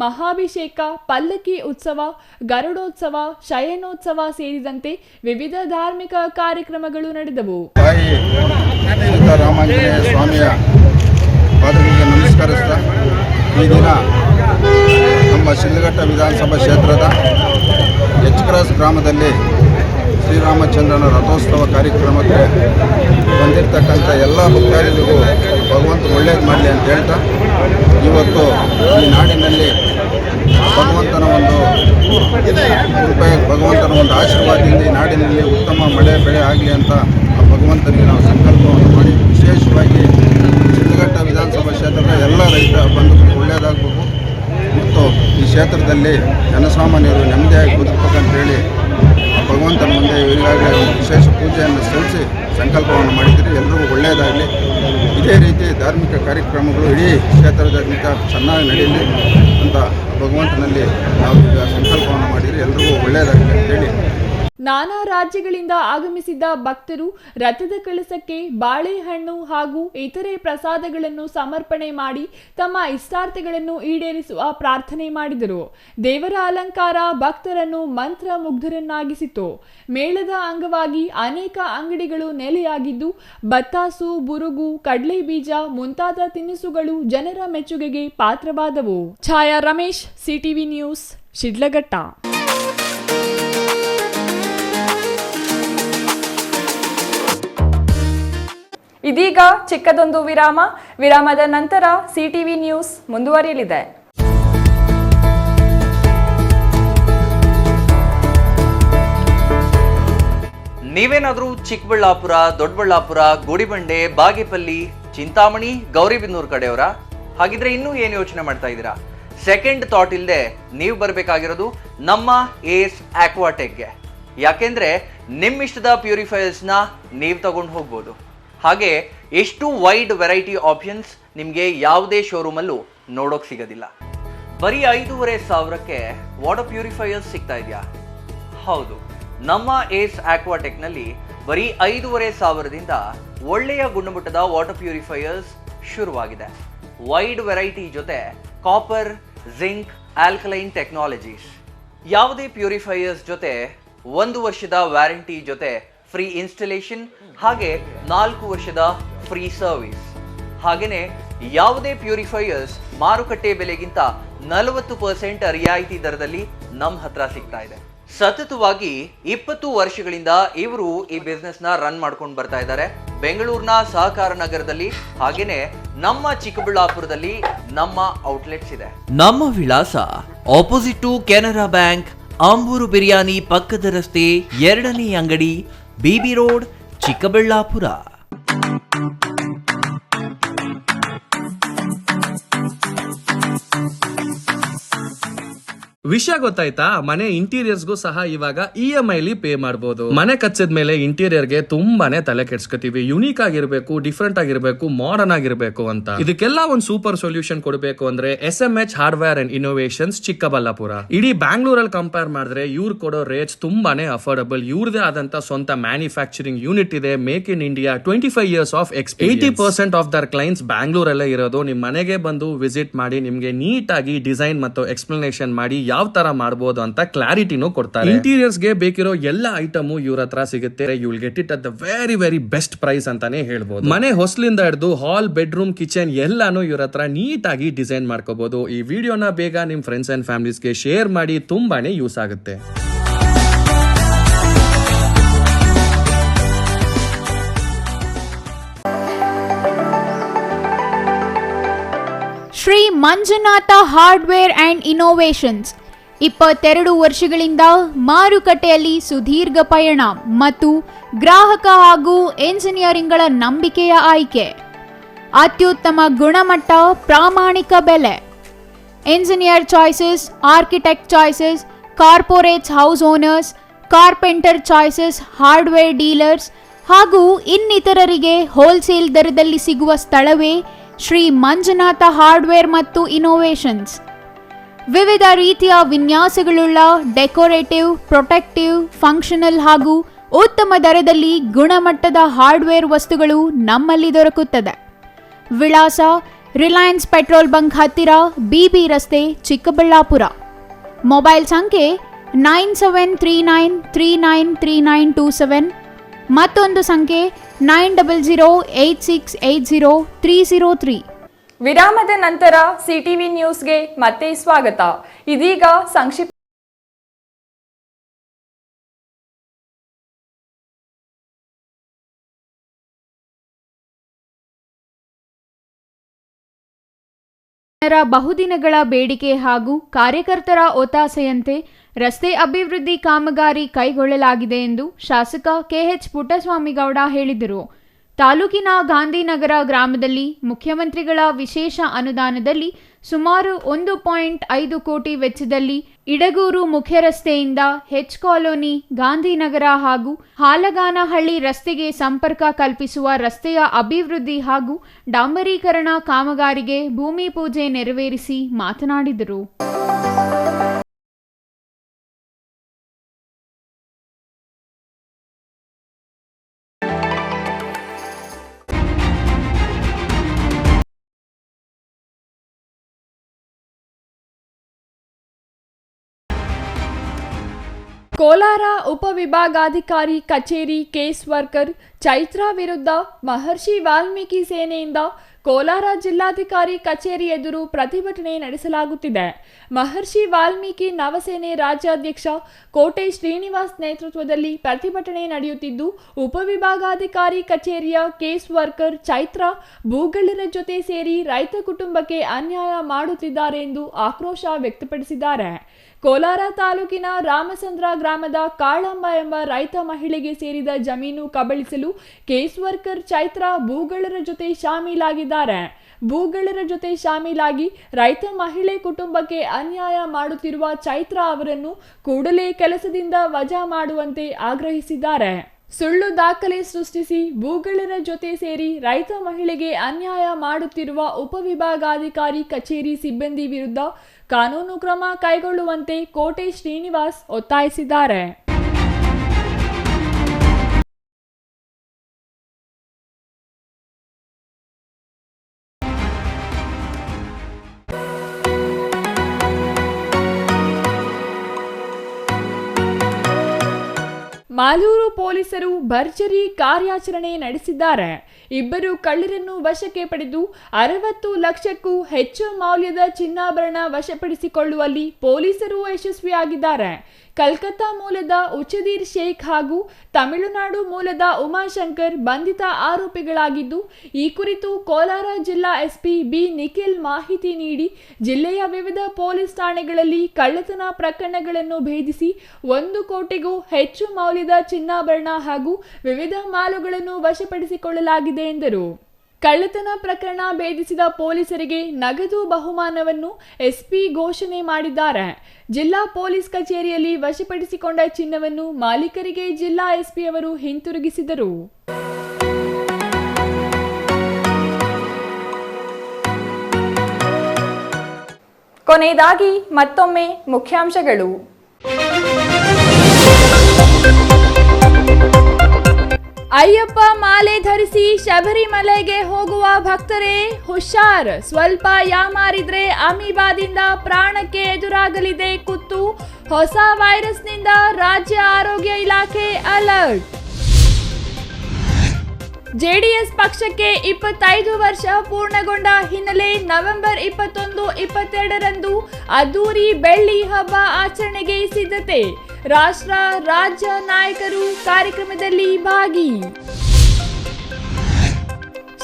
ಮಹಾಭಿಷೇಕ, ಪಲ್ಲಕ್ಕಿ ಉತ್ಸವ, ಗರುಡೋತ್ಸವ, ಶಯನೋತ್ಸವ ಸೇರಿದಂತೆ ವಿವಿಧ ಧಾರ್ಮಿಕ ಕಾರ್ಯಕ್ರಮಗಳು ನಡೆದವು. ಪಾದಗಳಿಗೆ ನಮಸ್ಕರಿಸ್ತಾ ಈ ದಿನ ನಮ್ಮ ಶಿಡ್ಲಘಟ್ಟ ವಿಧಾನಸಭಾ ಕ್ಷೇತ್ರದ H ಕ್ರಾಸ್ ಗ್ರಾಮದಲ್ಲಿ ಶ್ರೀರಾಮಚಂದ್ರನ ರಥೋತ್ಸವ ಕಾರ್ಯಕ್ರಮಕ್ಕೆ ಬಂದಿರತಕ್ಕಂಥ ಎಲ್ಲ ಭಕ್ತಾದಿಗಳಿಗೂ ಭಗವಂತ ಒಳ್ಳೇದು ಮಾಡಲಿ ಅಂತ ಹೇಳ್ತಾ, ಇವತ್ತು ಈ ನಾಡಿನಲ್ಲಿ ಭಗವಂತನ ಒಂದು ಆಶೀರ್ವಾದದಿಂದ ಈ ನಾಡಿನಲ್ಲಿ ಉತ್ತಮ ಮಳೆ ಬೆಳೆ ಆಗಲಿ ಅಂತ ಆ ಭಗವಂತನಿಗೆ ನಾವು ಸಂಕಲ್ಪವನ್ನು ಮಾಡಿ, ವಿಶೇಷವಾಗಿ ಶಿಡ್ಲಘಟ್ಟ ವಿಧಾನಸಭಾ ಕ್ಷೇತ್ರದ ಎಲ್ಲ ರೈತ ಬಂಧುಗಳಿಗೆ ಒಳ್ಳೆಯದಾಗಬೇಕು ಮತ್ತು ಈ ಕ್ಷೇತ್ರದಲ್ಲಿ ಜನಸಾಮಾನ್ಯರು ನೆಮ್ಮದಿಯಾಗಿ ಬದುಕಬೇಕಂತೇಳಿ ಭಗವಂತನ ಮುಂದೆ ಈಗಾಗಲೇ ವಿಶೇಷ ಪೂಜೆಯನ್ನು ಸಲ್ಲಿಸಿ ಸಂಕಲ್ಪವನ್ನು ಮಾಡಿದ್ದೀರಿ. ಎಲ್ರಿಗೂ ಒಳ್ಳೆಯದಾಗಲಿ. ಇದೇ ರೀತಿ ಧಾರ್ಮಿಕ ಕಾರ್ಯಕ್ರಮಗಳು ಇಡೀ ಕ್ಷೇತ್ರದಾದ್ಯಂತ ಚೆನ್ನಾಗಿ ನಡೆಯಲಿ ಅಂತ ಭಗವಂತನಲ್ಲಿ ನಾವು ಈಗ ಸಂಕಲ್ಪವನ್ನು ಮಾಡಿದರೆ ಎಲ್ರಿಗೂ ಒಳ್ಳೆಯದಾಗಲಿ ಅಂತೇಳಿ. ನಾನಾ ರಾಜ್ಯಗಳಿಂದ ಆಗಮಿಸಿದ್ದ ಭಕ್ತರು ರಥದ ಕಳಸಕ್ಕೆ ಬಾಳೆಹಣ್ಣು ಹಾಗೂ ಇತರೆ ಪ್ರಸಾದಗಳನ್ನು ಸಮರ್ಪಣೆ ಮಾಡಿ ತಮ್ಮ ಇಷ್ಟಾರ್ಥಗಳನ್ನು ಈಡೇರಿಸುವ ಪ್ರಾರ್ಥನೆ ಮಾಡಿದರು. ದೇವರ ಅಲಂಕಾರ ಭಕ್ತರನ್ನು ಮಂತ್ರಮುಗ್ಧರನ್ನಾಗಿಸಿತು. ಮೇಳದ ಅಂಗವಾಗಿ ಅನೇಕ ಅಂಗಡಿಗಳು ನೆಲೆಯಾಗಿದ್ದು ಬತ್ತಾಸು, ಬುರುಗು, ಕಡಲೆ ಬೀಜ ಮುಂತಾದ ತಿನಿಸುಗಳು ಜನರ ಮೆಚ್ಚುಗೆಗೆ ಪಾತ್ರವಾದವು. ಛಾಯಾ ರಮೇಶ್, ಸಿಟಿವಿ ನ್ಯೂಸ್, ಶಿಡ್ಲಘಟ್ಟ. ಇದೀಗ ಚಿಕ್ಕದೊಂದು ವಿರಾಮದ ನಂತರ ಸಿಟಿವಿ ನ್ಯೂಸ್ ಮುಂದುವರಿಯಲಿದೆ. ನೀವೇನಾದರೂ ಚಿಕ್ಕಬಳ್ಳಾಪುರ, ದೊಡ್ಡಬಳ್ಳಾಪುರ, ಗುಡಿಬಂಡೆ, ಬಾಗೇಪಲ್ಲಿ, ಚಿಂತಾಮಣಿ, ಗೌರಿಬಿದನೂರು ಕಡೆಯವರ? ಹಾಗಿದ್ರೆ ಇನ್ನೂ ಏನು ಯೋಚನೆ ಮಾಡ್ತಾ ಇದ್ದೀರಾ? ಸೆಕೆಂಡ್ ಥಾಟ್ ಇಲ್ಲದೆ ನೀವು ಬರಬೇಕಾಗಿರೋದು ನಮ್ಮ ಏಸ್ ಆಕ್ವಾಟೆಕ್ಗೆ. ಯಾಕೆಂದ್ರೆ ನಿಮ್ಮಿಷ್ಟದ ಪ್ಯೂರಿಫೈಯರ್ಸ್ನ ನೀವು ತಗೊಂಡು ಹೋಗ್ಬೋದು. ಹಾಗೆ ಎಷ್ಟು ವೈಡ್ ವೆರೈಟಿ ಆಪ್ಷನ್ಸ್ ನಿಮಗೆ ಯಾವುದೇ ಶೋರೂಮಲ್ಲೂ ನೋಡೋಕೆ ಸಿಗೋದಿಲ್ಲ. ಬರೀ 5,500ಕ್ಕೆ ವಾಟರ್ ಪ್ಯೂರಿಫೈಯರ್ಸ್ ಸಿಗ್ತಾ ಇದೆಯಾ? ಹೌದು, ನಮ್ಮ ಏಸ್ ಆಕ್ವಾಟೆಕ್ನಲ್ಲಿ ಬರೀ 5,500ದಿಂದ ಒಳ್ಳೆಯ ಗುಣಮಟ್ಟದ ವಾಟರ್ ಪ್ಯೂರಿಫೈಯರ್ಸ್ ಶುರುವಾಗಿದೆ. ವೈಡ್ ವೆರೈಟಿ ಜೊತೆ ಕಾಪರ್, ಜಿಂಕ್, ಆಲ್ಕಲೈನ್ ಟೆಕ್ನಾಲಜೀಸ್. ಯಾವುದೇ ಪ್ಯೂರಿಫೈಯರ್ಸ್ ಜೊತೆ 1 ವರ್ಷದ ವ್ಯಾರಂಟಿ ಜೊತೆ ಫ್ರೀ ಇನ್ಸ್ಟಾಲೇಷನ್, ಹಾಗೆ 4 ವರ್ಷದ ಫ್ರೀ ಸರ್ವಿಸ್. ಹಾಗೆಯೇ ಯಾವುದೇ ಪ್ಯೂರಿಫೈಯರ್ಸ್ ಮಾರುಕಟ್ಟೆ ಬೆಲೆಗಿಂತ 40% ರಿಯಾಯಿತಿ ದರದಲ್ಲಿ ನಮ್ಮ ಹತ್ರ ಸಿಗ್ತಾ ಇದೆ. ಸತತವಾಗಿ 20 ವರ್ಷಗಳಿಂದ ಇವರು ಈ ಬಿಸ್ನೆಸ್ ನ ರನ್ ಮಾಡ್ಕೊಂಡು ಬರ್ತಾ ಇದ್ದಾರೆ. ಬೆಂಗಳೂರಿನ ಸಹಕಾರ ನಗರದಲ್ಲಿ, ಹಾಗೇನೆ ನಮ್ಮ ಚಿಕ್ಕಬಳ್ಳಾಪುರದಲ್ಲಿ ನಮ್ಮ ಔಟ್ಲೆಟ್ಸ್ ಇದೆ. ನಮ್ಮ ವಿಳಾಸ opposite to Canara bank, Ambur biryani ಪಕ್ಕದ ರಸ್ತೆ, 2ನೇ ಅಂಗಡಿ, ಬಿಬಿ ರೋಡ್, ಚಿಕ್ಕಬಳ್ಳಾಪುರ. ವಿಷಯ ಗೊತ್ತಾಯ್ತಾ? ಮನೆ ಇಂಟೀರಿಯರ್ಸ್ಗೂ ಸಹ ಇವಾಗ EMI ಪೇ ಮಾಡಬಹುದು. ಮನೆ ಕಚ್ಚದ ಮೇಲೆ ಇಂಟೀರಿಯರ್ಗೆ ತುಂಬಾನೇ ತಲೆ ಕೆಡ್ಸ್ಕೊತೀವಿ. ಯುನೀಕ್ ಆಗಿರ್ಬೇಕು, ಡಿಫ್ರೆಂಟ್ ಆಗಿರ್ಬೇಕು, ಮಾಡರ್ನ್ ಆಗಿರ್ಬೇಕು ಅಂತ. ಇದಕ್ಕೆಲ್ಲ ಒಂದು ಸೂಪರ್ ಸೊಲ್ಯೂಷನ್ ಕೊಡಬೇಕು ಅಂದ್ರೆ SMH hardware and innovations Chikkaballapur. ಇಡೀ ಬ್ಯಾಂಗ್ಳೂರಲ್ಲಿ ಕಂಪೇರ್ ಮಾಡಿದ್ರೆ ಇವ್ರು ಕೊಡೋ ರೇಟ್ಸ್ ತುಂಬಾನೇ ಅಫೋರ್ಡಬಲ್. ಇವ್ರದೇ ಆದಂತ ಸ್ವಂತ ಮ್ಯಾನುಫ್ಯಾಕ್ಚರಿಂಗ್ ಯೂನಿಟ್ ಇದೆ. Make in India, 25 years of experience. 80% of their clients ಬ್ಯಾಂಗ್ಳೂರಲ್ಲೇ ಇರೋದು. ನಿಮ್ ಮನೆಗೆ ಬಂದು ವಿಸಿಟ್ ಮಾಡಿ ನಿಮ್ಗೆ ನೀಟ್ ಆಗಿ ಡಿಸೈನ್ ಮತ್ತು ಎಕ್ಸ್ಪ್ಲನೇಷನ್ ಮಾಡಿ ಯಾವ ತರ ಮಾಡಬಹುದು ಅಂತ ಕ್ಲಾರಿಟಿನೂ ಕೊಡ್ತಾರೆ. ಇಂಟೀರಿಯರ್ಸ್ ಗೆ ಬೇಕಿರೋ ಎಲ್ಲ ಐಟಮು ಇವ್ರ ಹತ್ರ ಸಿಗುತ್ತೆ. You will get it at the very best price ಅಂತಾನೆ ಹೇಳ್ಬೋದು. ಮನೆ ಹೊಸಲಿಂದ ಹಿಡಿದು ಹಾಲ್, ಬೆಡ್ರೂಮ್, ಕಿಚನ್ ಎಲ್ಲಾನು ಇವ್ರ ಹತ್ರ ನೀಟ್ ಆಗಿ ಡಿಸೈನ್ ಮಾಡ್ಕೋಬಹುದು. ಈ ವಿಡಿಯೋನ ಬೇಗ ನಿಮ್ ಫ್ರೆಂಡ್ಸ್ ಅಂಡ್ ಫ್ಯಾಮಿಲೀಸ್ಗೆ ಶೇರ್ ಮಾಡಿ, ತುಂಬಾನೇ ಯೂಸ್ ಆಗುತ್ತೆ. Shri Manjunatha hardware and innovations 22 ವರ್ಷಗಳಿಂದ ಮಾರುಕಟ್ಟೆಯಲ್ಲಿ ಸುದೀರ್ಘ ಪಯಣ ಮತ್ತು ಗ್ರಾಹಕ ಹಾಗೂ ಎಂಜಿನಿಯರಿಂಗ್ಗಳ ನಂಬಿಕೆಯ ಆಯ್ಕೆ. ಅತ್ಯುತ್ತಮ ಗುಣಮಟ್ಟ, ಪ್ರಾಮಾಣಿಕ ಬೆಲೆ. Engineer choices, architect choices, corporates, house owners, carpenter choices, hardware dealers ಹಾಗೂ ಇನ್ನಿತರರಿಗೆ ಹೋಲ್ಸೇಲ್ ದರದಲ್ಲಿ ಸಿಗುವ ಸ್ಥಳವೇ ಶ್ರೀ ಮಂಜುನಾಥ ಹಾರ್ಡ್ವೇರ್ ಮತ್ತು ಇನ್ನೋವೇಷನ್ಸ್. ವಿವಿಧ ರೀತಿಯ ವಿನ್ಯಾಸಗಳುಳ್ಳ ಡೆಕೋರೇಟಿವ್, ಪ್ರೊಟೆಕ್ಟಿವ್, ಫಂಕ್ಷನಲ್ ಹಾಗೂ ಉತ್ತಮ ದರದಲ್ಲಿ ಗುಣಮಟ್ಟದ ಹಾರ್ಡ್ವೇರ್ ವಸ್ತುಗಳು ನಮ್ಮಲ್ಲಿ ದೊರಕುತ್ತದೆ. ವಿಳಾಸ ರಿಲಯನ್ಸ್ ಪೆಟ್ರೋಲ್ ಬಂಕ್ ಹತ್ತಿರ, ಬಿಬಿ ರಸ್ತೆ, ಚಿಕ್ಕಬಳ್ಳಾಪುರ. ಮೊಬೈಲ್ ಸಂಖ್ಯೆ 9739393927, ಮತ್ತೊಂದು ಸಂಖ್ಯೆ 9008680303. ವಿರಾಮದ ನಂತರ ಸಿಟಿವಿ ನ್ಯೂಸ್ಗೆ ಮತ್ತೆ ಸ್ವಾಗತ. ಇದೀಗ ಸಂಕ್ಷಿಪ್ತ ಬಹುದಿನಗಳ ಬೇಡಿಕೆ ಹಾಗೂ ಕಾರ್ಯಕರ್ತರ ಒತ್ತಾಸೆಯಂತೆ ರಸ್ತೆ ಅಭಿವೃದ್ಧಿ ಕಾಮಗಾರಿ ಕೈಗೊಳ್ಳಲಾಗಿದೆ ಎಂದು ಶಾಸಕ KH ಪುಟ್ಟಸ್ವಾಮಿಗೌಡ ಹೇಳಿದರು. ತಾಲೂಕಿನ ಗಾಂಧಿನಗರ ಗ್ರಾಮದಲ್ಲಿ ಮುಖ್ಯಮಂತ್ರಿಗಳ ವಿಶೇಷ ಅನುದಾನದಲ್ಲಿ ಸುಮಾರು 1.5 ಕೋಟಿ ವೆಚ್ಚದಲ್ಲಿ ಇಡಗೂರು ಮುಖ್ಯ ರಸ್ತೆಯಿಂದ ಹೆಚ್ ಕಾಲೋನಿ, ಗಾಂಧಿನಗರ ಹಾಗೂ ಹಾಲಗಾನಹಳ್ಳಿ ರಸ್ತೆಗೆ ಸಂಪರ್ಕ ಕಲ್ಪಿಸುವ ರಸ್ತೆಯ ಅಭಿವೃದ್ಧಿ ಹಾಗೂ ಡಾಂಬರೀಕರಣ ಕಾಮಗಾರಿಗೆ ಭೂಮಿ ಪೂಜೆ ನೆರವೇರಿಸಿ ಮಾತನಾಡಿದರು. ಕೋಲಾರ ಉಪವಿಭಾಗಾಧಿಕಾರಿ ಕಚೇರಿ ಕೇಸ್ ವರ್ಕರ್ ಚೈತ್ರಾ ವಿರುದ್ಧ ಮಹರ್ಷಿ ವಾಲ್ಮೀಕಿ ಸೇನೆಯಿಂದ ಕೋಲಾರ ಜಿಲ್ಲಾಧಿಕಾರಿ ಕಚೇರಿ ಎದುರು ಪ್ರತಿಭಟನೆ ನಡೆಸಲಾಗುತ್ತಿದೆ. ಮಹರ್ಷಿ ವಾಲ್ಮೀಕಿ ನವಸೇನೆ ರಾಜ್ಯಾಧ್ಯಕ್ಷ ಕೋಟೆ ಶ್ರೀನಿವಾಸ್ ನೇತೃತ್ವದಲ್ಲಿ ಪ್ರತಿಭಟನೆ ನಡೆಯುತ್ತಿದ್ದು, ಉಪವಿಭಾಗಾಧಿಕಾರಿ ಕಚೇರಿಯ ಕೇಸ್ ವರ್ಕರ್ ಚೈತ್ರಾ ಭೂಗಳ್ಳರ ಜೊತೆ ಸೇರಿ ರೈತ ಕುಟುಂಬಕ್ಕೆ ಅನ್ಯಾಯ ಮಾಡುತ್ತಿದ್ದಾರೆ ಎಂದು ಆಕ್ರೋಶ ವ್ಯಕ್ತಪಡಿಸಿದ್ದಾರೆ. ಕೋಲಾರ ತಾಲೂಕಿನ ರಾಮಚಂದ್ರ ಗ್ರಾಮದ ಕಾಳಮ್ಮ ಎಂಬ ರೈತ ಮಹಿಳೆಗೆ ಸೇರಿದ ಜಮೀನು ಕಬಳಿಸಲು ಕೇಸ್ ವರ್ಕರ್ ಚೈತ್ರಾ ಭೂಗಳ್ಳರ ಜೊತೆ ಶಾಮೀಲಾಗಿದ್ದಾರೆ. ಭೂಗಳ್ಳರ ಜೊತೆ ಶಾಮೀಲಾಗಿ ರೈತ ಮಹಿಳೆ ಕುಟುಂಬಕ್ಕೆ ಅನ್ಯಾಯ ಮಾಡುತ್ತಿರುವ ಚೈತ್ರಾ ಅವರನ್ನು ಕೂಡಲೇ ಕೆಲಸದಿಂದ ವಜಾ ಮಾಡುವಂತೆ ಆಗ್ರಹಿಸಿದ್ದಾರೆ. ಸುಳ್ಳು ದಾಖಲೆ ಸೃಷ್ಟಿಸಿ ಭೂಗಳ್ಳರ ಜೊತೆ ಸೇರಿ ರೈತ ಮಹಿಳೆಗೆ ಅನ್ಯಾಯ ಮಾಡುತ್ತಿರುವ ಉಪವಿಭಾಗಾಧಿಕಾರಿ ಕಚೇರಿ ಸಿಬ್ಬಂದಿ ವಿರುದ್ಧ ಕಾನೂನು ಕ್ರಮ ಕೈಗೊಳ್ಳುವಂತೆ ಕೋಟೆ ಶ್ರೀನಿವಾಸ್ ಒತ್ತಾಯಿಸಿದ್ದಾರೆ. ಮಾಲೂರು ಪೊಲೀಸರು ಭರ್ಜರಿ ಕಾರ್ಯಾಚರಣೆ ನಡೆಸಿದ್ದಾರೆ. ಇಬ್ಬರು ಕಳ್ಳರನ್ನು ವಶಕ್ಕೆ ಪಡೆದು 60 ಲಕ್ಷಕ್ಕೂ ಹೆಚ್ಚು ಮೌಲ್ಯದ ಚಿನ್ನಾಭರಣ ವಶಪಡಿಸಿಕೊಳ್ಳುವಲ್ಲಿ ಪೊಲೀಸರು ಯಶಸ್ವಿಯಾಗಿದ್ದಾರೆ. ಕಲ್ಕತ್ತಾ ಮೂಲದ ಉಚದೀರ್ ಶೇಖ್ ಹಾಗೂ ತಮಿಳುನಾಡು ಮೂಲದ ಉಮಾಶಂಕರ್ ಬಂಧಿತ ಆರೋಪಿಗಳಾಗಿದ್ದು, ಈ ಕುರಿತು ಕೋಲಾರ ಜಿಲ್ಲಾ ಎಸ್ಪಿ ಬಿ ನಿಖಿಲ್ ಮಾಹಿತಿ ನೀಡಿ ಜಿಲ್ಲೆಯ ವಿವಿಧ ಪೊಲೀಸ್ ಠಾಣೆಗಳಲ್ಲಿ ಕಳ್ಳತನ ಪ್ರಕರಣಗಳನ್ನು ಭೇದಿಸಿ 1 ಕೋಟಿಗೂ ಹೆಚ್ಚು ಮೌಲ್ಯದ ಚಿನ್ನಾಭರಣ ಹಾಗೂ ವಿವಿಧ ಮಾಲುಗಳನ್ನು ವಶಪಡಿಸಿಕೊಳ್ಳಲಾಗಿದೆ ಎಂದರು. ಕಳ್ಳತನ ಪ್ರಕರಣ ಭೇದಿಸಿದ ಪೊಲೀಸರಿಗೆ ನಗದು ಬಹುಮಾನವನ್ನು ಎಸ್ಪಿ ಘೋಷಣೆ ಮಾಡಿದ್ದಾರೆ. ಜಿಲ್ಲಾ ಪೊಲೀಸ್ ಕಚೇರಿಯಲ್ಲಿ ವಶಪಡಿಸಿಕೊಂಡ ಚಿನ್ನವನ್ನು ಮಾಲೀಕರಿಗೆ ಜಿಲ್ಲಾ ಎಸ್ಪಿ ಅವರು ಹಿಂತಿರುಗಿಸಿದರು. ಕೊನೆಯದಾಗಿ ಮತ್ತೊಮ್ಮೆ ಮುಖ್ಯಾಂಶಗಳು. ಅಯ್ಯಪ್ಪ ಮಾಲೆ ಧರಿಸಿ ಶಬರಿಮಲೆಗೆ ಹೋಗುವ ಭಕ್ತರೇ ಹುಷಾರ್, ಸ್ವಲ್ಪ ಯಾಮಾರಿದ್ರೆ ಅಮೀಬಾದಿಂದ ಪ್ರಾಣಕ್ಕೆ ಎದುರಾಗಲಿದೆ ಕುತ್ತು. ಹೊಸ ವೈರಸ್ನಿಂದ ರಾಜ್ಯ ಆರೋಗ್ಯ ಇಲಾಖೆ ಅಲರ್ಟ್. ಜೆಡಿಎಸ್ ಪಕ್ಷಕ್ಕೆ 25 ವರ್ಷ ಪೂರ್ಣಗೊಂಡ ಹಿನ್ನೆಲೆ ನವೆಂಬರ್ 21, 22ರಂದು ಅದ್ದೂರಿ ಬೆಳ್ಳಿ ಹಬ್ಬ ಆಚರಣೆಗೆ ಸಿದ್ಧತೆ. ರಾಷ್ಟ್ರ ರಾಜ್ಯ ನಾಯಕರು ಕಾರ್ಯಕ್ರಮದಲ್ಲಿ ಭಾಗಿ.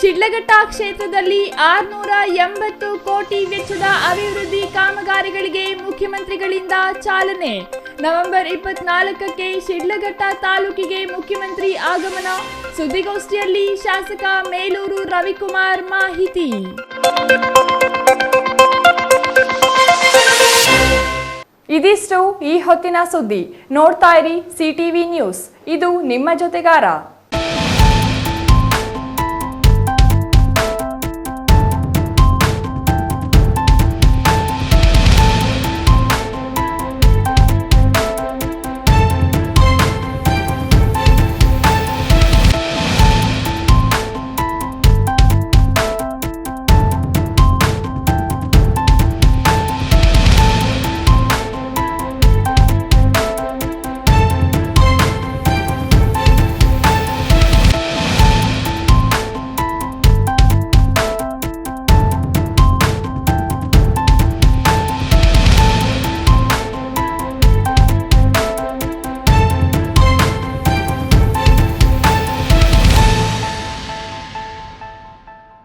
ಶಿಡ್ಲಘಟ್ಟ ಕ್ಷೇತ್ರದಲ್ಲಿ 680 ಕೋಟಿ ವೆಚ್ಚದ ಅಭಿವೃದ್ಧಿ ಕಾಮಗಾರಿಗಳಿಗೆ ಮುಖ್ಯಮಂತ್ರಿಗಳಿಂದ ಚಾಲನೆ. ನವೆಂಬರ್ 24ಕ್ಕೆ ಶಿಡ್ಲಘಟ್ಟ ತಾಲೂಕಿಗೆ ಮುಖ್ಯಮಂತ್ರಿ ಆಗಮನ. ಸುದ್ದಿಗೋಷ್ಠಿಯಲ್ಲಿ ಶಾಸಕ ಮೇಲೂರು ರವಿಕುಮಾರ್ ಮಾಹಿತಿ. ಇದಿಷ್ಟು ಈ ಹೊತ್ತಿನ ಸುದ್ದಿ. ನೋಡ್ತಾ ಇರಿ ಸಿಟಿವಿ ನ್ಯೂಸ್, ಇದು ನಿಮ್ಮ ಜೊತೆಗಾರ.